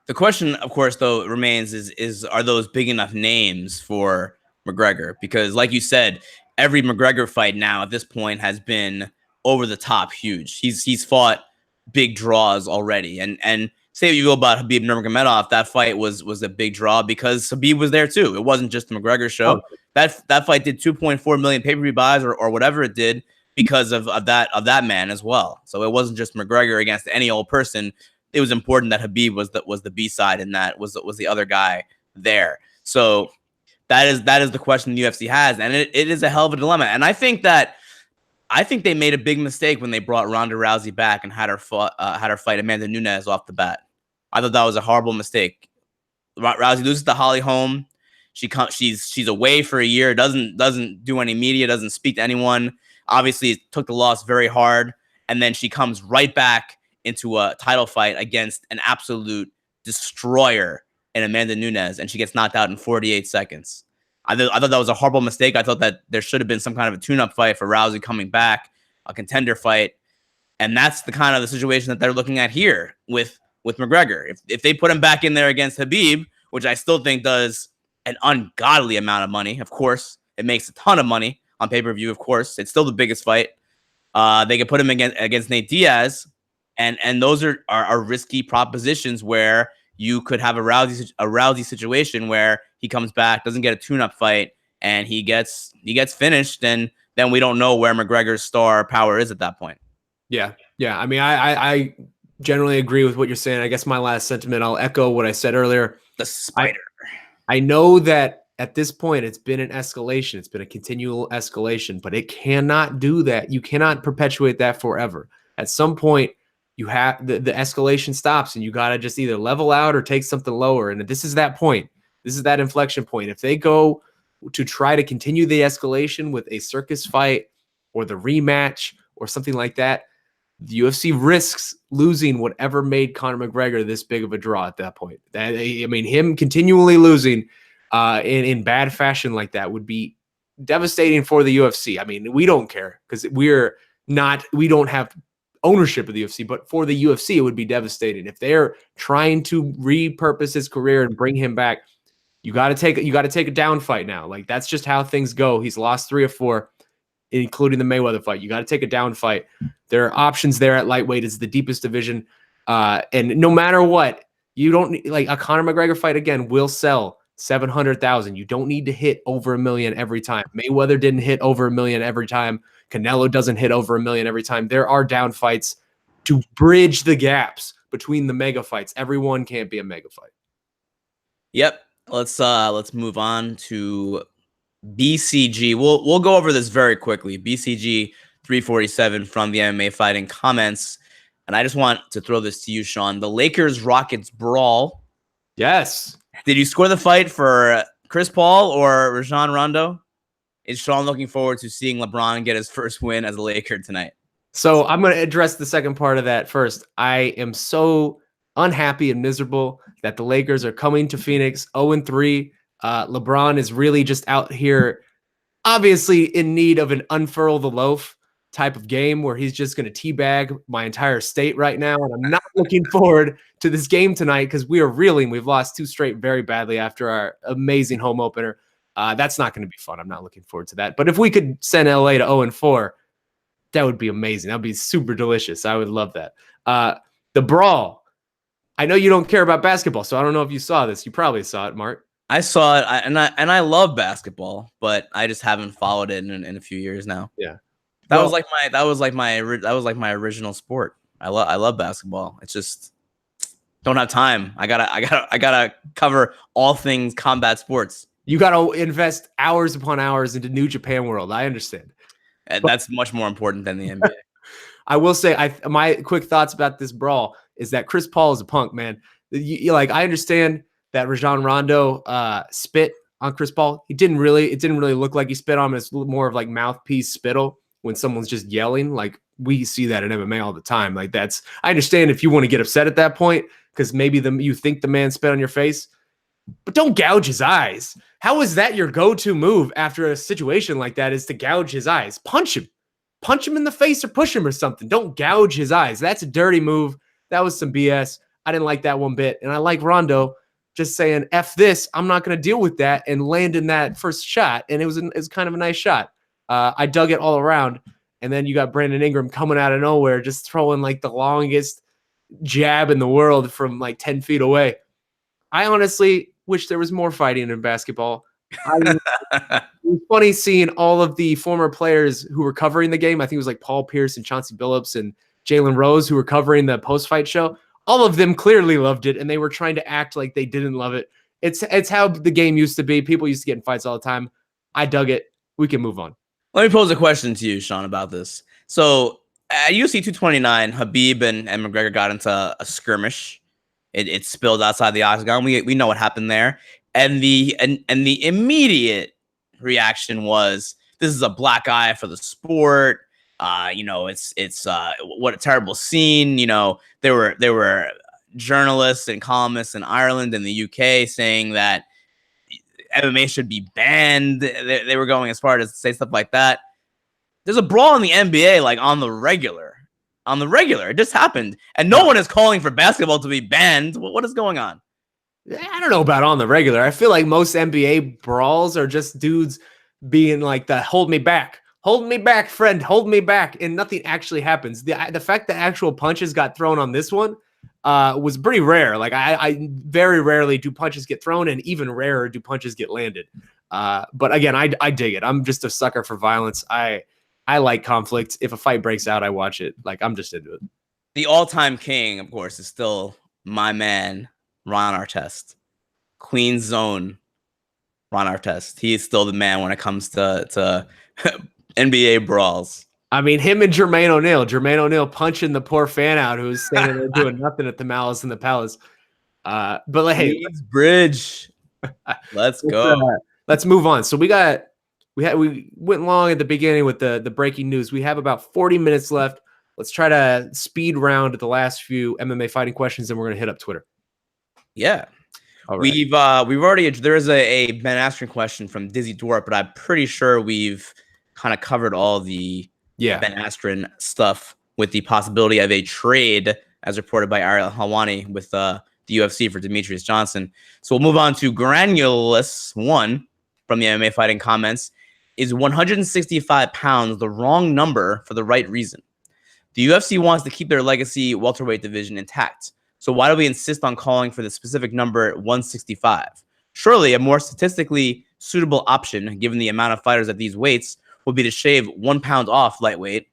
The question, of course, though, remains is are those big enough names for McGregor? Because, like you said, every McGregor fight now at this point has been over the top huge. He's fought big draws already, and say what you go about Khabib Nurmagomedov, that fight was a big draw because Khabib was there too. It wasn't just the McGregor show. Oh. That fight did 2.4 million pay-per-view buys or whatever it did because of that man as well. So it wasn't just McGregor against any old person. It was important that Khabib was the B-side and that was the other guy there. So that is the question the UFC has, and it is a hell of a dilemma. And I think they made a big mistake when they brought Ronda Rousey back and had her fight Amanda Nunes off the bat. I thought that was a horrible mistake. Rousey loses to Holly Holm. She's away for a year. Doesn't do any media. Doesn't speak to anyone. Obviously, took the loss very hard, and then she comes right back into a title fight against an absolute destroyer in Amanda Nunes, and she gets knocked out in 48 seconds. I thought that was a horrible mistake. I thought that there should have been some kind of a tune-up fight for Rousey coming back, a contender fight, and that's the kind of the situation that they're looking at here with McGregor. If they put him back in there against Khabib, which I still think does an ungodly amount of money, of course, it makes a ton of money on pay-per-view, of course. It's still the biggest fight. They could put him against Nate Diaz, and those are risky propositions where you could have a Rousey situation where he comes back, doesn't get a tune-up fight, and he gets finished, and then we don't know where McGregor's star power is at that point. Yeah. I mean, I generally agree with what you're saying. I guess my last sentiment, I'll echo what I said earlier. The spider. I know that at this point it's been an escalation. It's been a continual escalation, but it cannot do that. You cannot perpetuate that forever. At some point, you have the escalation stops, and you got to just either level out or take something lower. And this is that point. This is that inflection point. If they go to try to continue the escalation with a circus fight or the rematch or something like that, the UFC risks losing whatever made Conor McGregor this big of a draw at that point. I mean, him continually losing in bad fashion like that would be devastating for the UFC. I mean, we don't care because we don't have ownership of the UFC, but for the UFC, it would be devastating. If they're trying to repurpose his career and bring him back, you got to take a down fight now. Like, that's just how things go. He's lost 3 or 4, including the Mayweather fight. You got to take a down fight. There are options there at lightweight. It's the deepest division. And no matter what, you don't like a Conor McGregor fight again will sell 700,000. You don't need to hit over 1 million every time. Mayweather didn't hit over 1 million every time. Canelo doesn't hit over 1 million every time. There are down fights to bridge the gaps between the mega fights. Everyone can't be a mega fight. Yep. Let's move on to BCG. We'll go over this very quickly. BCG 347 from the MMA Fighting comments. And I just want to throw this to you, Shaun. The Lakers-Rockets brawl. Yes. Did you score the fight for Chris Paul or Rajon Rondo? Is Shaun looking forward to seeing LeBron get his first win as a Laker tonight? So I'm going to address the second part of that first. I am so unhappy and miserable that the Lakers are coming to Phoenix 0-3. LeBron is really just out here, obviously in need of an unfurl the loaf type of game where he's just going to teabag my entire state right now. And I'm not looking forward to this game tonight because we are reeling. We've lost 2 straight very badly after our amazing home opener. That's not going to be fun. I'm not looking forward to that. But if we could send LA to 0-4, that would be amazing. That would be super delicious. I would love that. The brawl. I know you don't care about basketball, so I don't know if you saw this. You probably saw it, Marc. I saw it, and I love basketball, but I just haven't followed it in a few years now. Yeah, that was like my original sport. I love basketball. It's just Don't have time. I gotta cover all things combat sports. You got to invest hours upon hours into New Japan World. I understand. And But that's much more important than the NBA. I will say, my quick thoughts about this brawl is that Chris Paul is a punk, man. Like, I understand that Rajon Rondo spit on Chris Paul. It didn't really look like he spit on him. It's more of like mouthpiece spittle when someone's just yelling. Like, we see that in MMA all the time. Like, I understand if you want to get upset at that point because maybe you think the man spit on your face, but don't gouge his eyes. How is that your go-to move after a situation like that, is to gouge his eyes? Punch him in the face or push him or something. Don't gouge his eyes. That's a dirty move. That was some BS. I didn't like that one bit. And I like Rondo just saying, F this, I'm not going to deal with that, and landing that first shot. And it was kind of a nice shot. I dug it all around. And then you got Brandon Ingram coming out of nowhere, just throwing like the longest jab in the world from like 10 feet away. I honestly wish there was more fighting in basketball. It was funny seeing all of the former players who were covering the game. I think it was like Paul Pierce and Chauncey Billups and Jalen Rose who were covering the post-fight show. All of them clearly loved it, and they were trying to act like they didn't love it. It's how the game used to be. People used to get in fights all the time. I dug it. We can move on. Let me pose a question to you, Shaun, about this. So at UFC 229, Khabib and McGregor got into a skirmish. It spilled outside the octagon. We know what happened there. And the immediate reaction was, this is a black eye for the sport. It's what a terrible scene. There were journalists and columnists in Ireland and the UK saying that MMA should be banned. They were going as far as to say stuff like that. There's a brawl in the NBA, like on the regular. It just happened. And no one is calling for basketball to be banned. What is going on? I don't know about on the regular. I feel like most NBA brawls are just dudes being like hold me back, friend, hold me back. And nothing actually happens. The fact that actual punches got thrown on this one was pretty rare. Like I very rarely do punches get thrown, and even rarer do punches get landed. But again, I dig it. I'm just a sucker for violence. I like conflict. If a fight breaks out, I watch it. Like, I'm just into it. The all-time king, of course, is still my man, Ron Artest. Queen's Zone, Ron Artest. He is still the man when it comes to NBA brawls. I mean, him and Jermaine O'Neal punching the poor fan out who's standing there doing nothing at the Malice in the Palace. But like, hey, Bridge. Let's go. Let's move on. So we went long at the beginning with the breaking news. We have about 40 minutes left. Let's try to speed round the last few MMA fighting questions, and we're going to hit up Twitter. Yeah. All right. We've already, there is a Ben Askren question from Dizzy Dwarf, but I'm pretty sure we've kind of covered all the Ben Askren stuff, with the possibility of a trade as reported by Ariel Helwani with the UFC for Demetrious Johnson. So we'll move on to Granulous 1 from the MMA fighting comments. Is 165 pounds the wrong number for the right reason? The UFC wants to keep their legacy welterweight division intact. So why do we insist on calling for the specific number at 165? Surely a more statistically suitable option, given the amount of fighters at these weights, would be to shave 1 pound off lightweight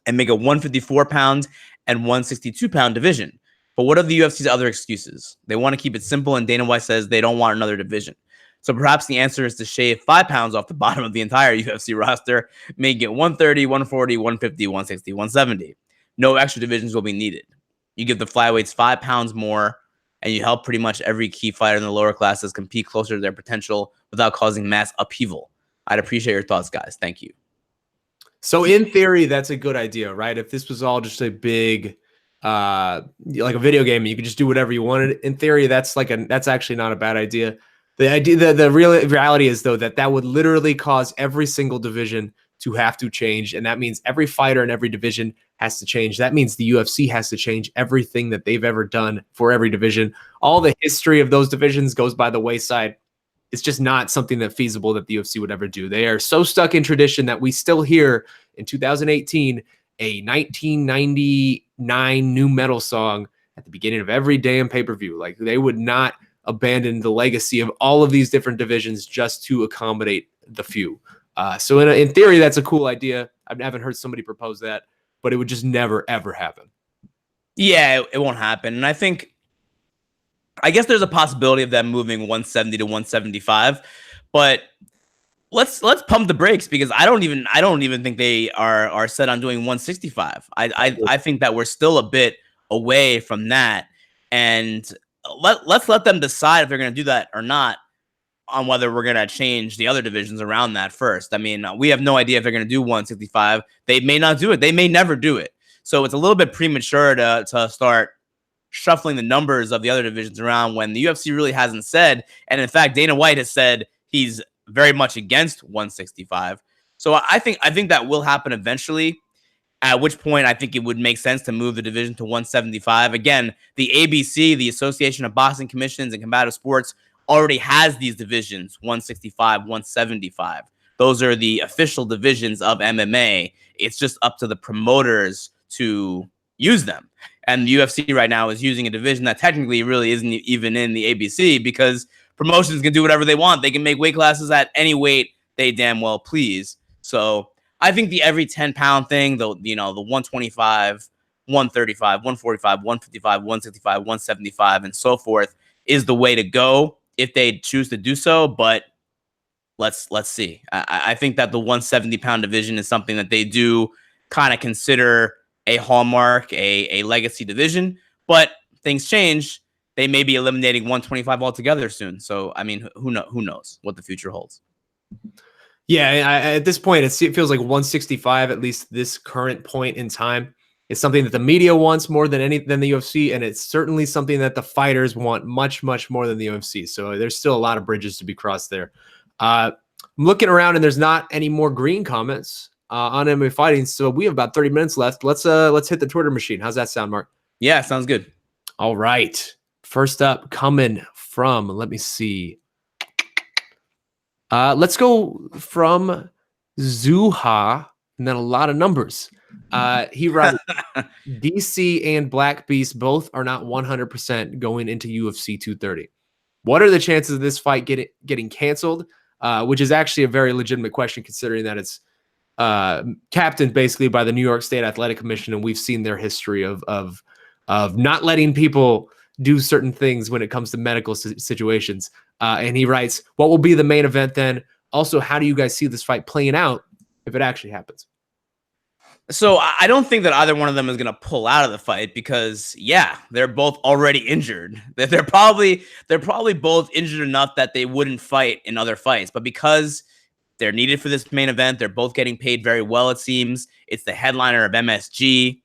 and make a 154 pound and 162 pound division. But what are the UFC's other excuses? They want to keep it simple, and Dana White says they don't want another division. So perhaps the answer is to shave 5 pounds off the bottom of the entire UFC roster, making it 130, 140, 150, 160, 170. No extra divisions will be needed. You give the flyweights 5 pounds more, and you help pretty much every key fighter in the lower classes compete closer to their potential without causing mass upheaval. I'd appreciate your thoughts, guys. Thank you. So in theory, that's a good idea, right? If this was all just a big, like a video game, and you could just do whatever you wanted. In theory, that's actually not a bad idea. The real reality is, though, that would literally cause every single division to have to change. And that means every fighter in every division has to change. That means the UFC has to change everything that they've ever done for every division. All the history of those divisions goes by the wayside. It's just not something that feasible that the UFC would ever do. They are so stuck in tradition that we still hear in 2018 a 1999 new metal song at the beginning of every damn pay-per-view. Like, they would not abandon the legacy of all of these different divisions just to accommodate the few. So in theory, that's a cool idea. I haven't heard somebody propose that, but it would just never, ever happen. Yeah, it won't happen. And I think I guess there's a possibility of them moving 170 to 175, but let's pump the brakes because I don't even think they are set on doing 165. I think that we're still a bit away from that, and let's let them decide if they're going to do that or not on whether we're going to change the other divisions around that first. I mean, we have no idea if they're going to do 165. They may not do it. They may never do it. So it's a little bit premature to start shuffling the numbers of the other divisions around when the UFC really hasn't said. And in fact, Dana White has said he's very much against 165. So I think that will happen eventually, at which point I think it would make sense to move the division to 175. Again, the ABC, the Association of Boxing Commissions and Combative Sports, already has these divisions, 165, 175. Those are the official divisions of MMA. It's just up to the promoters to use them. And the UFC right now is using a division that technically really isn't even in the ABC because promotions can do whatever they want. They can make weight classes at any weight they damn well please. So I think the every 10-pound thing, the 125, 135, 145, 155, 165, 175, and so forth is the way to go if they choose to do so. But let's see. I think that the 170-pound division is something that they do kind of consider a hallmark, a legacy division. But things change. They may be eliminating 125 altogether soon. So, I mean, who knows what the future holds? Yeah, at this point, it feels like 165, at least this current point in time, is something that the media wants more than the UFC, and it's certainly something that the fighters want much, much more than the UFC. So there's still a lot of bridges to be crossed there. I'm looking around, and there's not any more green comments on MMA fighting. So we have about 30 minutes left. Let's hit the Twitter machine. How's that sound, Marc? Yeah, sounds good. All right. First up, coming from, let me see. Let's go from Zuha, and then a lot of numbers. He writes, DC and Black Beast both are not 100% going into UFC 230. What are the chances of this fight getting canceled? Which is actually a very legitimate question, considering that it's captained basically by the New York State Athletic Commission, and we've seen their history of not letting people do certain things when it comes to medical situations. And he writes, what will be the main event then? Also, how do you guys see this fight playing out if it actually happens? So I don't think that either one of them is going to pull out of the fight because, yeah, they're both already injured. They're probably both injured enough that they wouldn't fight in other fights. But because they're needed for this main event, they're both getting paid very well, it seems. It's the headliner of MSG.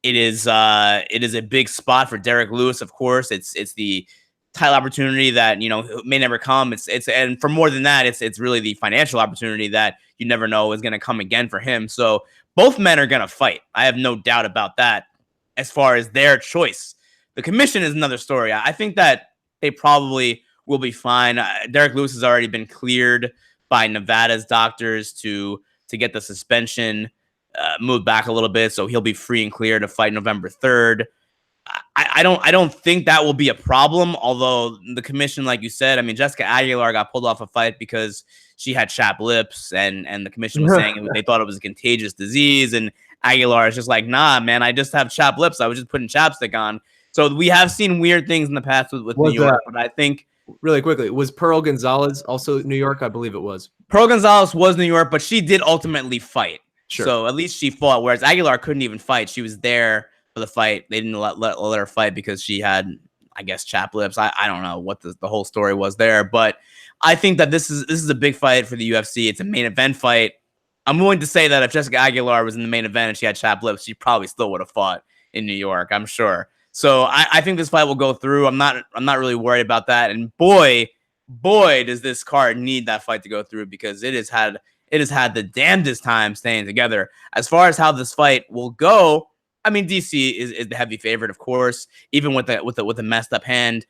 It is a big spot for Derek Lewis, of course. It's the title opportunity that may never come. And for more than that, it's really the financial opportunity that you never know is going to come again for him. So both men are going to fight. I have no doubt about that. As far as their choice, the commission is another story. I think that they probably will be fine. Derek Lewis has already been cleared by Nevada's doctors to get the suspension moved back a little bit, so he'll be free and clear to fight November 3rd. I don't think that will be a problem, although the commission, like you said, I mean, Jessica Aguilar got pulled off a fight because she had chapped lips, and the commission was saying they thought it was a contagious disease, and Aguilar is just like, nah, man, I just have chapped lips. I was just putting chapstick on. So we have seen weird things in the past with New York, but I think... Really quickly, was Pearl Gonzalez also New York? I believe it was. Pearl Gonzalez was New York, but she did ultimately fight. Sure. So at least she fought, whereas Aguilar couldn't even fight. She was there for the fight. They didn't let her fight because she had, I guess, chapped lips. I don't know what the whole story was there, but I think that this is a big fight for the UFC. It's a main event fight. I'm willing to say that if Jessica Aguilar was in the main event and she had chapped lips, she probably still would have fought in New York, I'm sure. So I think this fight will go through. I'm not really worried about that. And boy, does this card need that fight to go through, because it has had the damnedest time staying together. As far as how this fight will go, I mean, DC is the heavy favorite, of course. Even with the messed up hand,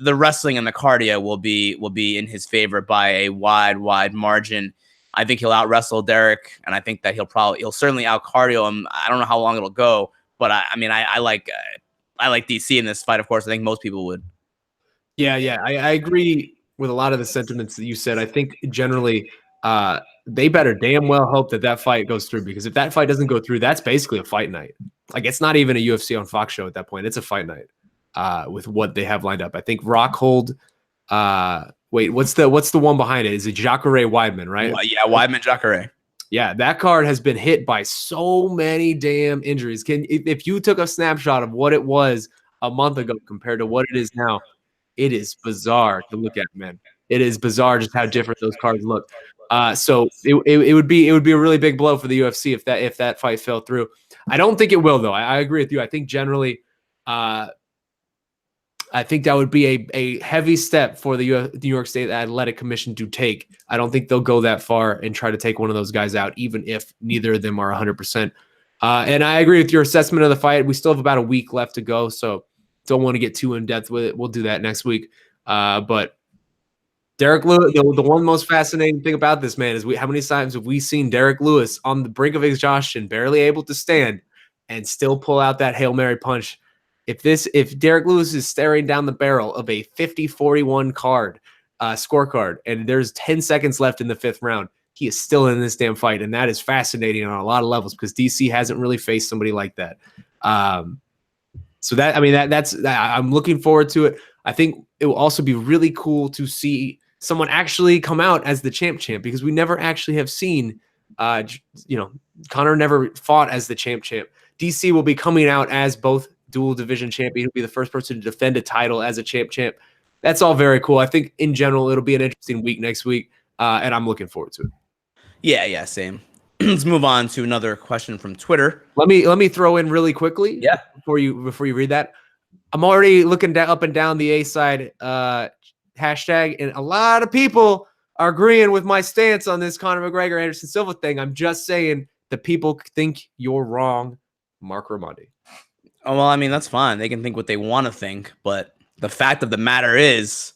the wrestling and the cardio will be in his favor by a wide margin. I think he'll out wrestle Derek, and I think that he'll certainly out cardio him. I don't know how long it'll go, but I like DC in this fight. Of course, I think most people would. Yeah, I agree with a lot of the sentiments that you said. I think generally, they better damn well hope that fight goes through, because if that fight doesn't go through, that's basically a fight night. Like, it's not even a UFC on Fox show at that point. It's a fight night. with what they have lined up. I think Rockhold. Wait, what's the one behind it? Is it Jacare Weidman, right? Well, yeah, Weidman Jacare. Yeah, that card has been hit by so many damn injuries. If you took a snapshot of what it was a month ago compared to what it is now, it is bizarre to look at, man. It is bizarre just how different those cards look. So it would be a really big blow for the UFC if that fight fell through. I don't think it will, though. I agree with you. I think generally, I think that would be a heavy step for the New York State Athletic Commission to take. I don't think they'll go that far and try to take one of those guys out, even if neither of them are 100%. And I agree with your assessment of the fight. We still have about a week left to go, so don't want to get too in depth with it. We'll do that next week. But Derek Lewis, the one most fascinating thing about this, man, is how many times have we seen Derek Lewis on the brink of exhaustion, barely able to stand, and still pull out that Hail Mary punch? If Derek Lewis is staring down the barrel of a 50-41 scorecard, and there's 10 seconds left in the 5th round, he is still in this damn fight, and that is fascinating on a lot of levels because DC hasn't really faced somebody like that. So I'm looking forward to it. I think it will also be really cool to see someone actually come out as the champ because we never actually have seen, Conor never fought as the champ. DC will be coming out as both dual division champion. He'll be the first person to defend a title as a champ. That's all very cool. I think in general, it'll be an interesting week next week. And I'm looking forward to it. Yeah, same. Let's move on to another question from Twitter. Let me throw in really quickly. Yeah. Before you read that, I'm already looking up and down the A side hashtag, and a lot of people are agreeing with my stance on this Conor McGregor Anderson Silva thing. I'm just saying the people think you're wrong, Marc Raimondi. Oh, well, I mean, that's fine. They can think what they want to think, but the fact of the matter is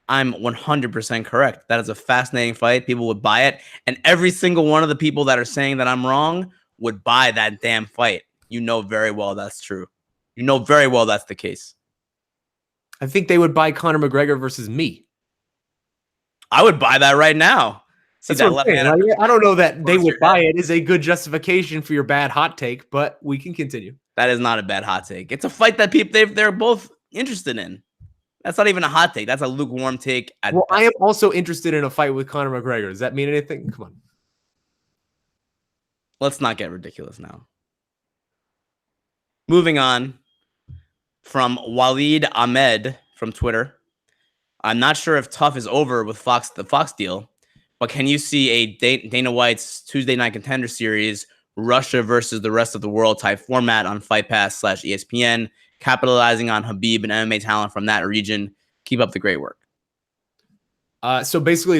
I'm 100% correct. That is a fascinating fight. People would buy it, and every single one of the people that are saying that I'm wrong would buy that damn fight. You know very well that's true. You know very well that's the case. I think they would buy Conor McGregor versus me. I would buy that right now. I don't know that they would buy it is a good justification for your bad hot take, but we can continue. That is not a bad hot take. It's a fight that they're both interested in. That's not even a hot take. That's a lukewarm take. Well, I am also interested in a fight with Conor McGregor. Does that mean anything? Come on. Let's not get ridiculous now. Moving on from Waleed Ahmed from Twitter. I'm not sure if Tough is over with the Fox deal, but can you see a Dana White's Tuesday Night Contender Series Russia versus the rest of the world type format on Fight Pass /ESPN, capitalizing on Khabib and MMA talent from that region? Keep up the great work. So basically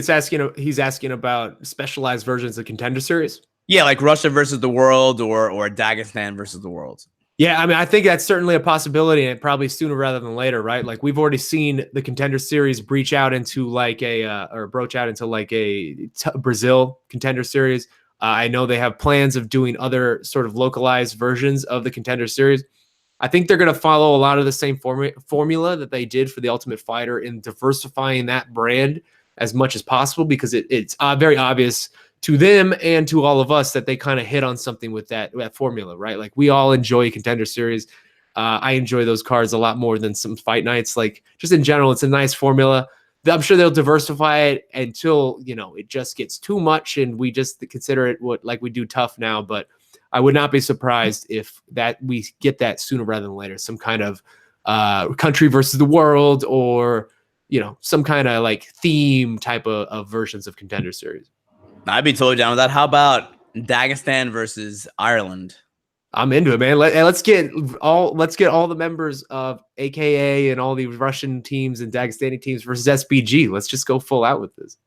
he's asking about specialized versions of Contender Series. Yeah, like Russia versus the world or Dagestan versus the world. Yeah, I mean, I think that's certainly a possibility, and probably sooner rather than later, right? Like we've already seen the Contender Series broach out into like a Brazil Contender Series. I know they have plans of doing other sort of localized versions of the Contender Series. I think they're going to follow a lot of the same formula that they did for the Ultimate Fighter in diversifying that brand as much as possible, because it's very obvious to them and to all of us that they kind of hit on something with that formula, right? Like we all enjoy Contender Series. I enjoy those cards a lot more than some fight nights. Like just in general, it's a nice formula. I'm sure they'll diversify it until, it just gets too much and we just consider it like we do Tough now. But I would not be surprised if that we get that sooner rather than later, some kind of country versus the world, or, some kind of like theme type of versions of Contender Series. I'd be totally down with that. How about Dagestan versus Ireland? I'm into it, man. Let's get all the members of AKA and all the Russian teams and Dagestani teams versus SBG. Let's just go full out with this.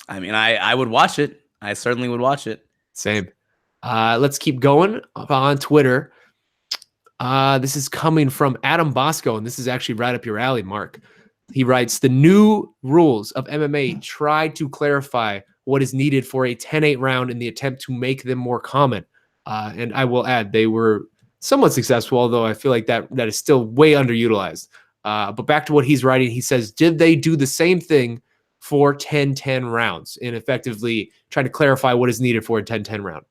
I mean, I would watch it. I certainly would watch it. Same. Let's keep going on Twitter. This is coming from Adam Bosco, and this is actually right up your alley, Mark. He writes, the new rules of MMA try to clarify what is needed for a 10-8 round in the attempt to make them more common. And I will add, they were somewhat successful, although I feel like that is still way underutilized. But back to what he's writing, he says, did they do the same thing for 10-10 rounds and effectively trying to clarify what is needed for a 10-10 round?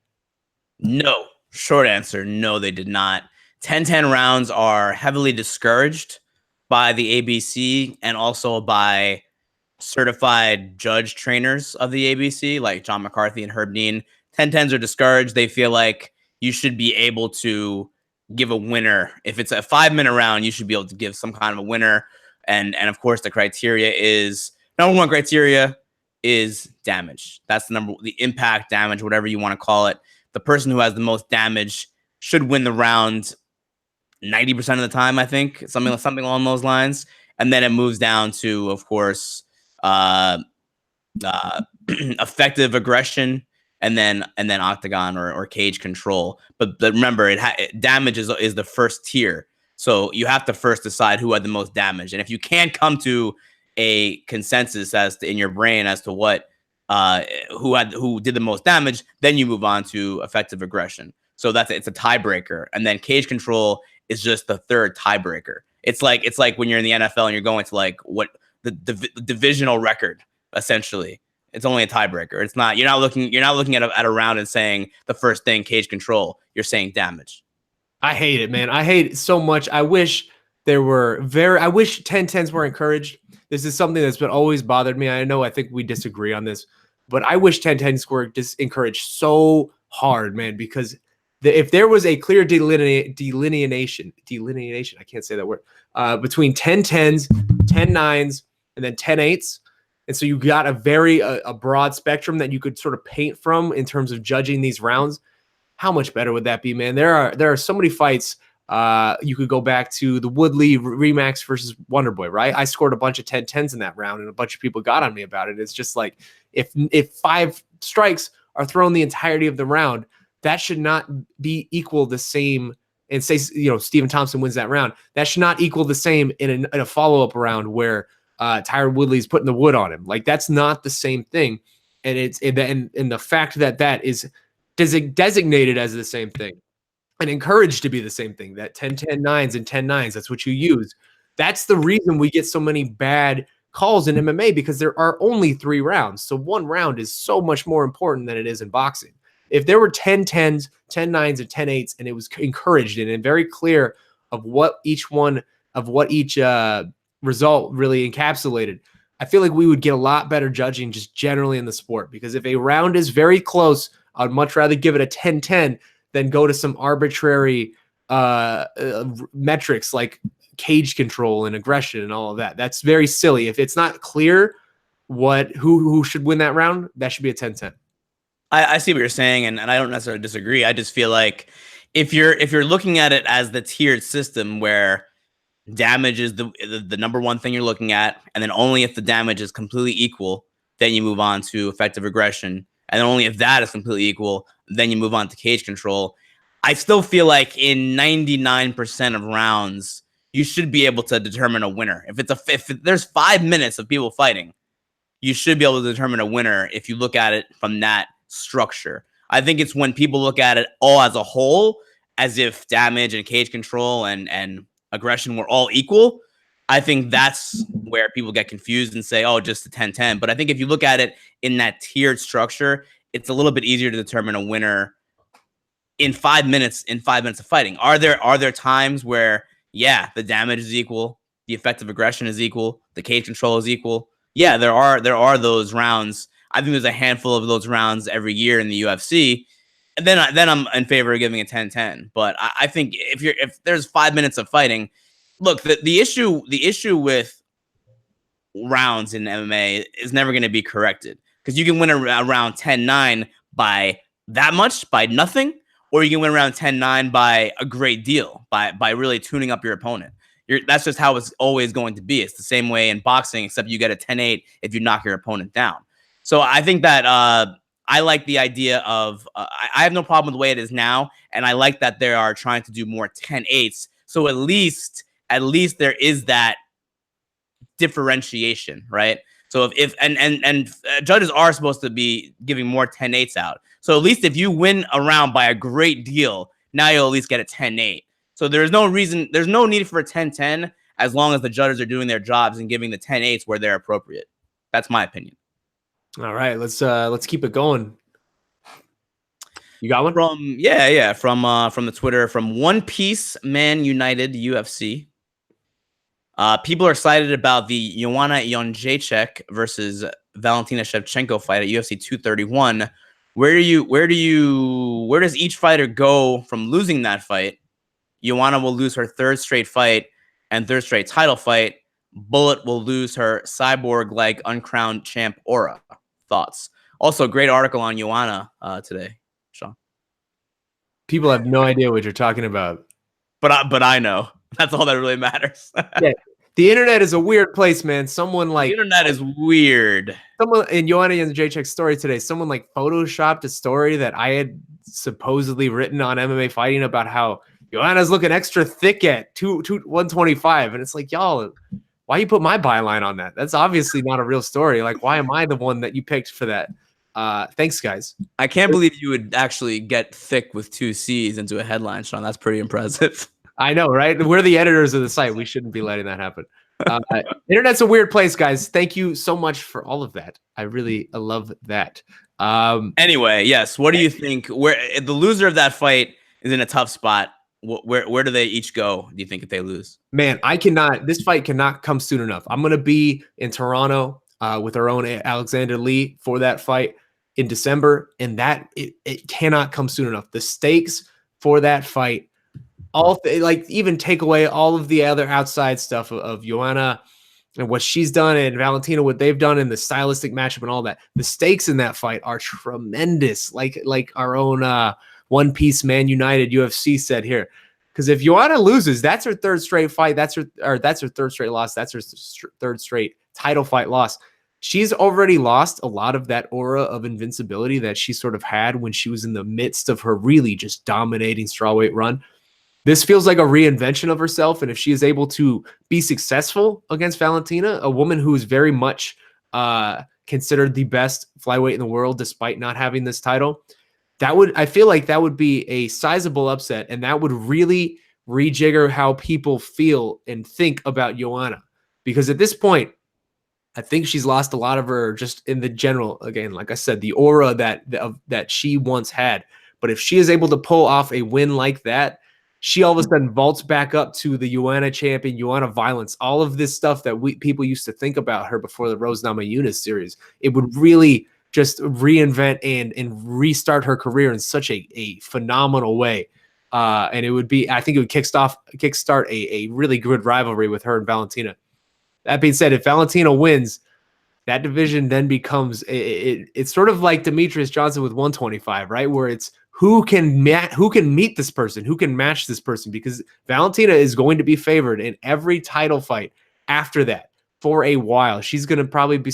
No. Short answer, no, they did not. 10-10 rounds are heavily discouraged by the ABC and also by certified judge trainers of the ABC, like John McCarthy and Herb Dean. 10-10s are discouraged. They feel like you should be able to give a winner. If it's a 5-minute round, you should be able to give some kind of a winner. And of course, the criteria is number one criteria is damage. That's the impact, damage, whatever you want to call it. The person who has the most damage should win the round 90% of the time, I think, something along those lines. And then it moves down to, of course, effective aggression, and then octagon or cage control. But remember, damage is the first tier. So you have to first decide who had the most damage. And if you can't come to a consensus in your brain as to what who did the most damage, then you move on to effective aggression. So it's a tiebreaker. And then cage control is just the third tiebreaker. It's like when you're in the NFL and you're going to like what the divisional record, essentially. It's only a tiebreaker. It's not, you're not looking at a round and saying the first thing, cage control. You're saying damage. I hate it, man. I hate it so much. I wish I wish 10-10s were encouraged. This is something that's been always bothered me. I think we disagree on this, but I wish 10-10s were just encouraged so hard, man, because if there was a clear delineation, I can't say that word, between 10-10s, 10-9s, and then 10-8s. And so you got a broad spectrum that you could sort of paint from in terms of judging these rounds. How much better would that be, man? There are so many fights. You could go back to the Woodley Remax versus Wonderboy, right? I scored a bunch of 10-10s in that round, and a bunch of people got on me about it. It's just like, if 5 strikes are thrown the entirety of the round, that should not be equal the same. And say, Stephen Thompson wins that round, that should not equal the same in a follow-up round where Tyron Woodley's putting the wood on him. Like, that's not the same thing. And the fact that is designated as the same thing and encouraged to be the same thing, that 10-10-9s and 10-9s, that's what you use. That's the reason we get so many bad calls in MMA, because there are only 3 rounds. So one round is so much more important than it is in boxing. If there were 10-10s, 10-9s, and 10-8s, and it was encouraged and very clear of what each result really encapsulated, I feel like we would get a lot better judging just generally in the sport. Because if a round is very close, I'd much rather give it a 10-10 than go to some arbitrary metrics like cage control and aggression and all of that. That's very silly. If it's not clear who should win that round, that should be a 10-10. I see what you're saying, and I don't necessarily disagree. I just feel like if you're looking at it as the tiered system where damage is the number one thing you're looking at, and then only if the damage is completely equal, then you move on to effective aggression, and then only if that is completely equal, then you move on to cage control. I still feel like in 99% of rounds, you should be able to determine a winner. If there's 5 minutes of people fighting, you should be able to determine a winner if you look at it from that structure. I think it's when people look at it all as a whole, as if damage and cage control and aggression were all equal. I think that's where people get confused and say, oh, just a 10-10. But I think if you look at it in that tiered structure, it's a little bit easier to determine a winner in 5 minutes of fighting. Are there times where, yeah, the damage is equal, the effective aggression is equal, the cage control is equal? Yeah, there are those rounds. I think there's a handful of those rounds every year in the UFC. And then I'm in favor of giving a 10-10. But I think if there's 5 minutes of fighting, look, the issue with rounds in MMA is never going to be corrected, because you can win around 10-9 by that much, by nothing, or you can win around 10-9 by a great deal, by really tuning up your opponent. That's just how it's always going to be. It's the same way in boxing, except you get a 10-8 if you knock your opponent down. So I think that I like the idea of I have no problem with the way it is now, and I like that they are trying to do more 10-8s. So at least there is that differentiation, right? So if judges are supposed to be giving more 10-8s out. So at least if you win a round by a great deal, now you'll at least get a 10-8. So there's no need for a 10-10 as long as the judges are doing their jobs and giving the 10-8s where they're appropriate. That's my opinion. All right, let's keep it going. You got one? From the Twitter, from One Piece Man United UFC. People are excited about the Joanna Jędrzejczyk versus Valentina Shevchenko fight at UFC 231. Where does each fighter go from losing that fight? Joanna will lose her third straight fight and third straight title fight. Bullet will lose her cyborg-like uncrowned champ aura. Thoughts? Also, great article on Joanna today, Shaun. People have no idea what you're talking about. But I know. That's all that really matters. Yeah. The internet is a weird place, man. Someone like the internet is weird. Someone in Joanna Jędrzejczyk's story today, someone like photoshopped a story that I had supposedly written on MMA Fighting about how Joanna's looking extra thick at 125. And it's like, y'all, why you put my byline on that? That's obviously not a real story. Like, why am I the one that you picked for that? Thanks, guys. I can't believe you would actually get thick with 2 C's into a headline, Shaun. That's pretty impressive. I know, right? We're the editors of the site. We shouldn't be letting that happen. Internet's a weird place, guys. Thank you so much for all of that. I really love that. Anyway, yes. What do you think? Where the loser of that fight is in a tough spot? Where do they each go? Do you think if they lose? Man, this fight cannot come soon enough. I'm gonna be in Toronto with our own Alexander Lee for that fight in December, and that it cannot come soon enough. The stakes for that fight. Even take away all of the other outside stuff of Joanna and what she's done and Valentina, what they've done in the stylistic matchup and all that. The stakes in that fight are tremendous. Like our own One Piece Man United UFC said here. Because if Joanna loses, that's her third straight fight. That's her third straight loss. That's her third straight title fight loss. She's already lost a lot of that aura of invincibility that she sort of had when she was in the midst of her really just dominating strawweight run. This feels like a reinvention of herself, and if she is able to be successful against Valentina, a woman who is very much considered the best flyweight in the world despite not having this title, I feel like that would be a sizable upset, and that would really rejigger how people feel and think about Joanna. Because at this point, I think she's lost a lot of her just in the general, again, like I said, the aura that she once had. But if she is able to pull off a win like that, she all of a sudden vaults back up to the Joanna champion, Joanna Violence, all of this stuff that people used to think about her before the Rose Namajunas series. It would really just reinvent and restart her career in such a phenomenal way. And it would be, I think it would kickstart a really good rivalry with her and Valentina. That being said, if Valentina wins, that division then becomes, it's sort of like Demetrious Johnson with 125, right? Where it's, who can meet this person? Who can match this person? Because Valentina is going to be favored in every title fight after that for a while. She's going to probably be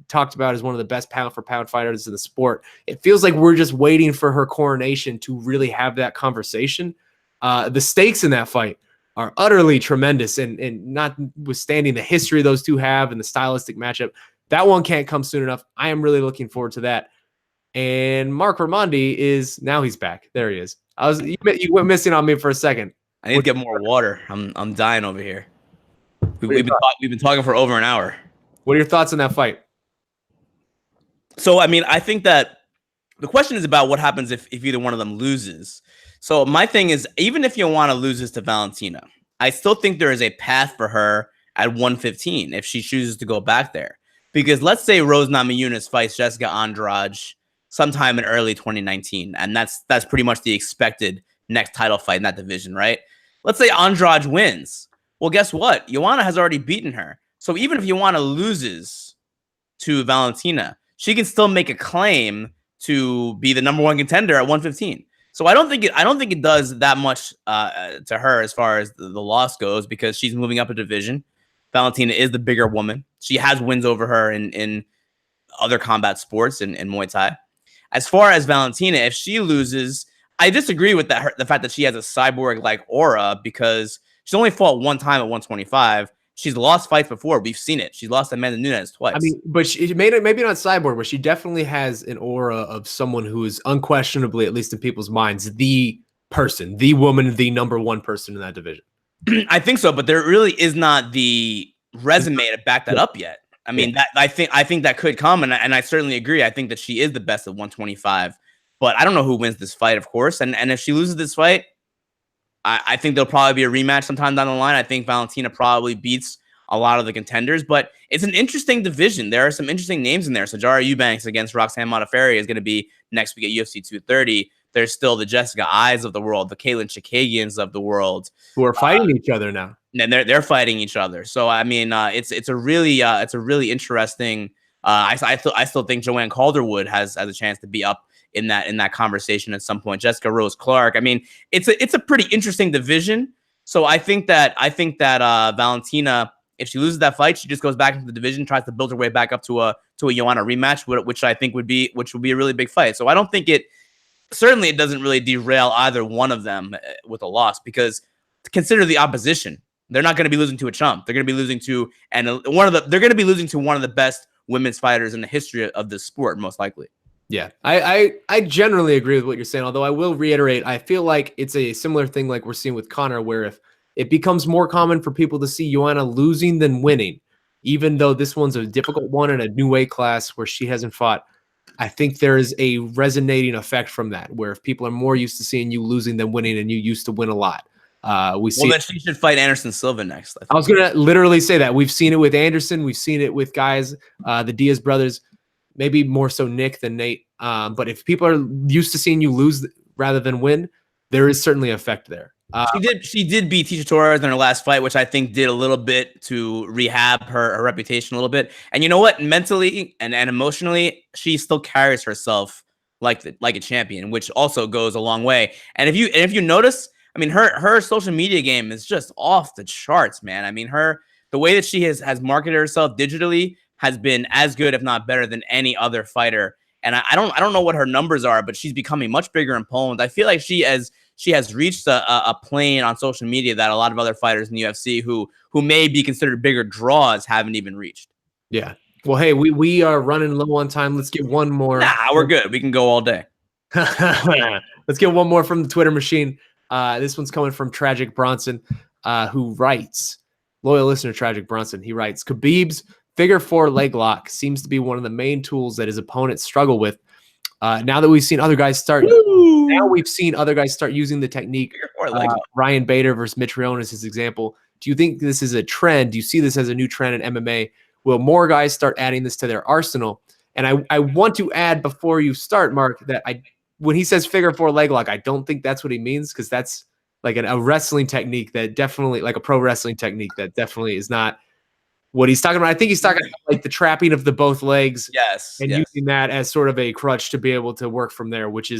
talked about as one of the best pound-for-pound fighters in the sport. It feels like we're just waiting for her coronation to really have that conversation. The stakes in that fight are utterly tremendous, and notwithstanding the history those two have and the stylistic matchup, that one can't come soon enough. I am really looking forward to that. And Marc Raimondi now he's back. There he is. You went missing on me for a second. I need to get more water. I'm dying over here. We've been talking for over an hour. What are your thoughts on that fight? So, I mean, I think that the question is about what happens if either one of them loses. So my thing is, even if Joanna loses to Valentina, I still think there is a path for her at 115 if she chooses to go back there. Because let's say Rose Namajunas fights Jessica Andrade sometime in early 2019, and that's pretty much the expected next title fight in that division, right? Let's say Andrade wins. Well, guess what? Joanna has already beaten her. So even if Joanna loses to Valentina, she can still make a claim to be the #1 contender at 115. So I don't think it does that much to her as far as the loss goes, because she's moving up a division. Valentina is the bigger woman. She has wins over her in other combat sports and in Muay Thai. As far as Valentina, if she loses, I disagree with the fact that she has a cyborg-like aura, because she's only fought one time at 125. She's lost fights before. We've seen it. She lost to Amanda Nunes twice. I mean, but she maybe not cyborg, but she definitely has an aura of someone who is unquestionably, at least in people's minds, the person, the woman, the #1 person in that division. I think so, but there really is not the resume to back that up yet. I mean, that I think that could come, and I certainly agree. I think that she is the best at 125, but I don't know who wins this fight, of course. And if she loses this fight, I think there'll probably be a rematch sometime down the line. I think Valentina probably beats a lot of the contenders. But it's an interesting division. There are some interesting names in there. So Jara Eubanks against Roxanne Modafferi is going to be next week at UFC 230. There's still the Jessica Eyes of the world, the Caitlin Chikagians of the world, who are fighting each other now. And they're fighting each other. So I mean, it's a really interesting. I still think Joanne Calderwood has a chance to be up in that conversation at some point. Jessica Rose Clark. I mean, it's a pretty interesting division. So I think that Valentina, if she loses that fight, she just goes back into the division, tries to build her way back up to a Joanna rematch, which I think would be a really big fight. So I don't think it doesn't really derail either one of them with a loss, because consider the opposition. They're not going to be losing to a chump. They're going to be losing to one of the best women's fighters in the history of the sport, most likely. Yeah, I generally agree with what you're saying, although I will reiterate, I feel like it's a similar thing like we're seeing with Conor, where if it becomes more common for people to see Joanna losing than winning, even though this one's a difficult one in a new weight class where she hasn't fought, I think there is a resonating effect from that, where if people are more used to seeing you losing than winning and you used to win a lot. Then she should fight Anderson Silva next. I was going to literally say that. We've seen it with Anderson. We've seen it with guys, the Diaz brothers, maybe more so Nick than Nate. But if people are used to seeing you lose rather than win, there is certainly an effect there. She did beat Tisha Torres in her last fight, which I think did a little bit to rehab her reputation a little bit. And you know what? Mentally and emotionally, she still carries herself like a champion, which also goes a long way. And if you notice, I mean, her social media game is just off the charts, man. I mean, the way that she has marketed herself digitally has been as good, if not better, than any other fighter. And I don't know what her numbers are, but she's becoming much bigger in Poland. I feel like she has reached a plane on social media that a lot of other fighters in the UFC who may be considered bigger draws haven't even reached. Yeah. Well, hey, we are running low on time. Let's get one more. Nah, we're good. We can go all day. Let's get one more from the Twitter machine. This one's coming from Tragic Bronson, who writes, loyal listener Tragic Bronson. He writes, Khabib's figure four leg lock seems to be one of the main tools that his opponents struggle with. Now that we've seen other guys start, using the technique. Ryan Bader versus Mitch Rion is his example. Do you think this is a trend? Do you see this as a new trend in MMA? Will more guys start adding this to their arsenal? And I want to add before you start, Mark, that when he says figure four leg lock, I don't think that's what he means, because that's like a wrestling technique that definitely, like a pro wrestling technique that definitely is not what he's talking about. I think he's talking about like the trapping of the both legs, and using that as sort of a crutch to be able to work from there, which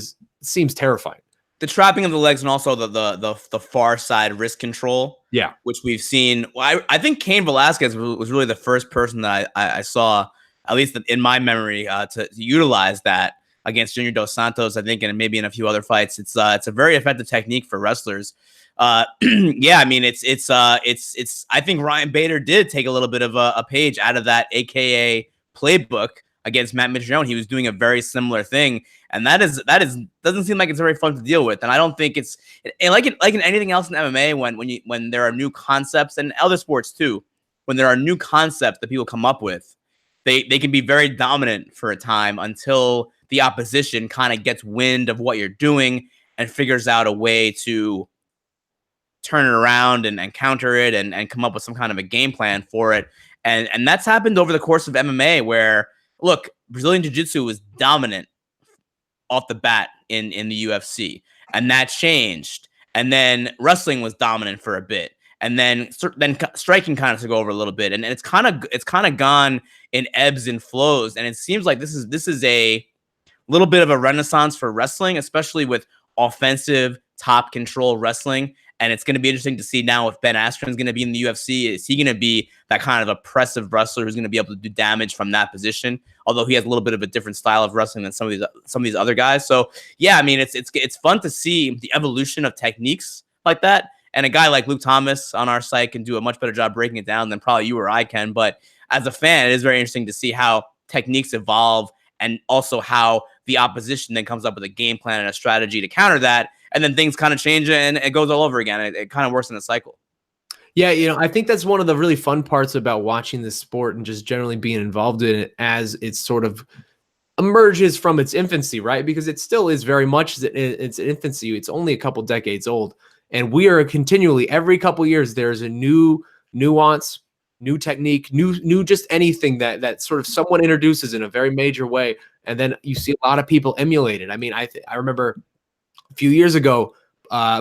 seems terrifying. The trapping of the legs, and also the far side wrist control, which we've seen. Well, I think Cain Velasquez was really the first person that I saw, at least in my memory, to utilize that against Junior Dos Santos, I think, and maybe in a few other fights. It's a very effective technique for wrestlers. Yeah, I mean, it's I think Ryan Bader did take a little bit of a page out of that AKA playbook against Matt Mitrione. He was doing a very similar thing, and that doesn't seem like it's very fun to deal with. And I don't think it's like in anything else in MMA, when there are new concepts, and other sports too, when there are new concepts that people come up with, they can be very dominant for a time until the opposition kind of gets wind of what you're doing and figures out a way to turn it around and counter it and come up with some kind of a game plan for it. And that's happened over the course of MMA, where, look, Brazilian Jiu-Jitsu was dominant off the bat in the UFC, and that changed. And then wrestling was dominant for a bit, and then striking kind of took over a little bit, and it's kind of gone in ebbs and flows. And it seems like this is a little bit of a renaissance for wrestling, especially with offensive top control wrestling. And it's going to be interesting to see now if Ben Askren is going to be in the UFC. Is he going to be that kind of oppressive wrestler who's going to be able to do damage from that position? Although he has a little bit of a different style of wrestling than some of these other guys. So yeah, I mean, it's fun to see the evolution of techniques like that. And a guy like Luke Thomas on our site can do a much better job breaking it down than probably you or I can. But as a fan, it is very interesting to see how techniques evolve, and also how the opposition then comes up with a game plan and a strategy to counter that. And then things kind of change and it goes all over again. It kind of works in a cycle. Yeah, I think that's one of the really fun parts about watching this sport and just generally being involved in it as it sort of emerges from its infancy, right? Because it still is very much its infancy. It's only a couple decades old. And we are continually, every couple years, there's a new nuance, new technique, new just anything that sort of someone introduces in a very major way, and then you see a lot of people emulate it. I mean, I remember a few years ago,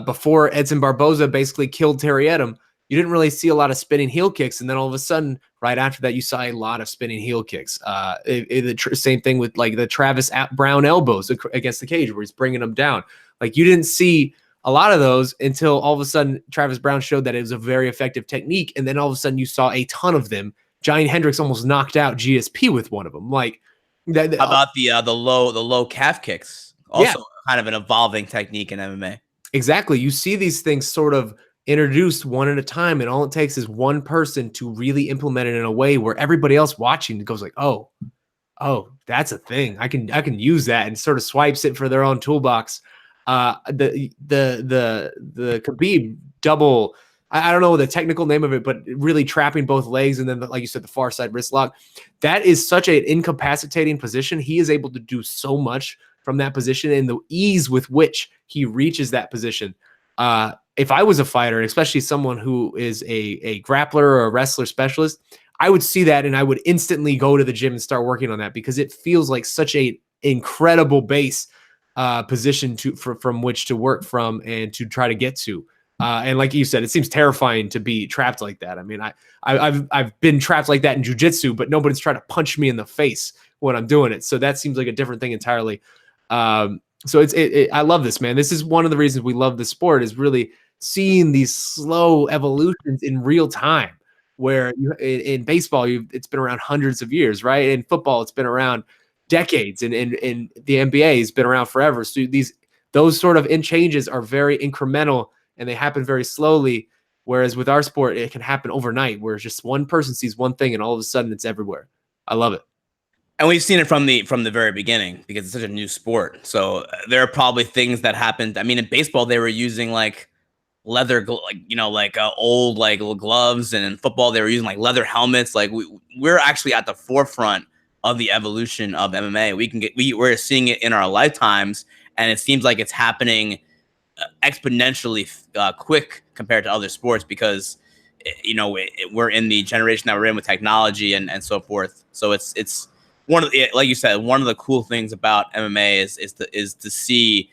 before Edson Barboza basically killed Terry Edom, you didn't really see a lot of spinning heel kicks, and then all of a sudden, right after that, you saw a lot of spinning heel kicks. The same thing with like the Travis Brown elbows against the cage, where he's bringing them down. Like, you didn't see a lot of those until all of a sudden Travis Brown showed that it was a very effective technique, and then all of a sudden you saw a ton of them. Johnny Hendricks almost knocked out GSP with one of them. Like that. How about the low calf kicks? Also, kind of an evolving technique in MMA. Exactly. You see these things sort of introduced one at a time, and all it takes is one person to really implement it in a way where everybody else watching goes like, oh, that's a thing. I can use that, and sort of swipes it for their own toolbox. The Khabib double, I don't know the technical name of it, but really trapping both legs, and then like you said, the far side wrist lock. That is such an incapacitating position. He is able to do so much from that position, and the ease with which he reaches that position. If I was a fighter, especially someone who is a grappler or a wrestler specialist, I would see that and I would instantly go to the gym and start working on that, because it feels like such a incredible base position from which to work from and to try to get to. And like you said, it seems terrifying to be trapped like that. I mean, I've been trapped like that in jiu-jitsu, but nobody's trying to punch me in the face when I'm doing it. So that seems like a different thing entirely. So I love this, man. This is one of the reasons we love the sport, is really seeing these slow evolutions in real time, where in baseball, it's been around hundreds of years, right? In football, it's been around decades, and in the NBA has been around forever. So those sort of changes are very incremental, and they happen very slowly. Whereas with our sport, it can happen overnight, where just one person sees one thing and all of a sudden it's everywhere. I love it. And we've seen it from the very beginning, because it's such a new sport. So there are probably things that happened. I mean, in baseball, they were using like leather, old like gloves, and in football, they were using like leather helmets. Like we're actually at the forefront of the evolution of MMA. We're seeing it in our lifetimes, and it seems like it's happening exponentially quick compared to other sports, because we're in the generation that we're in with technology and so forth. So it's one of the, like you said, one of the cool things about MMA is to see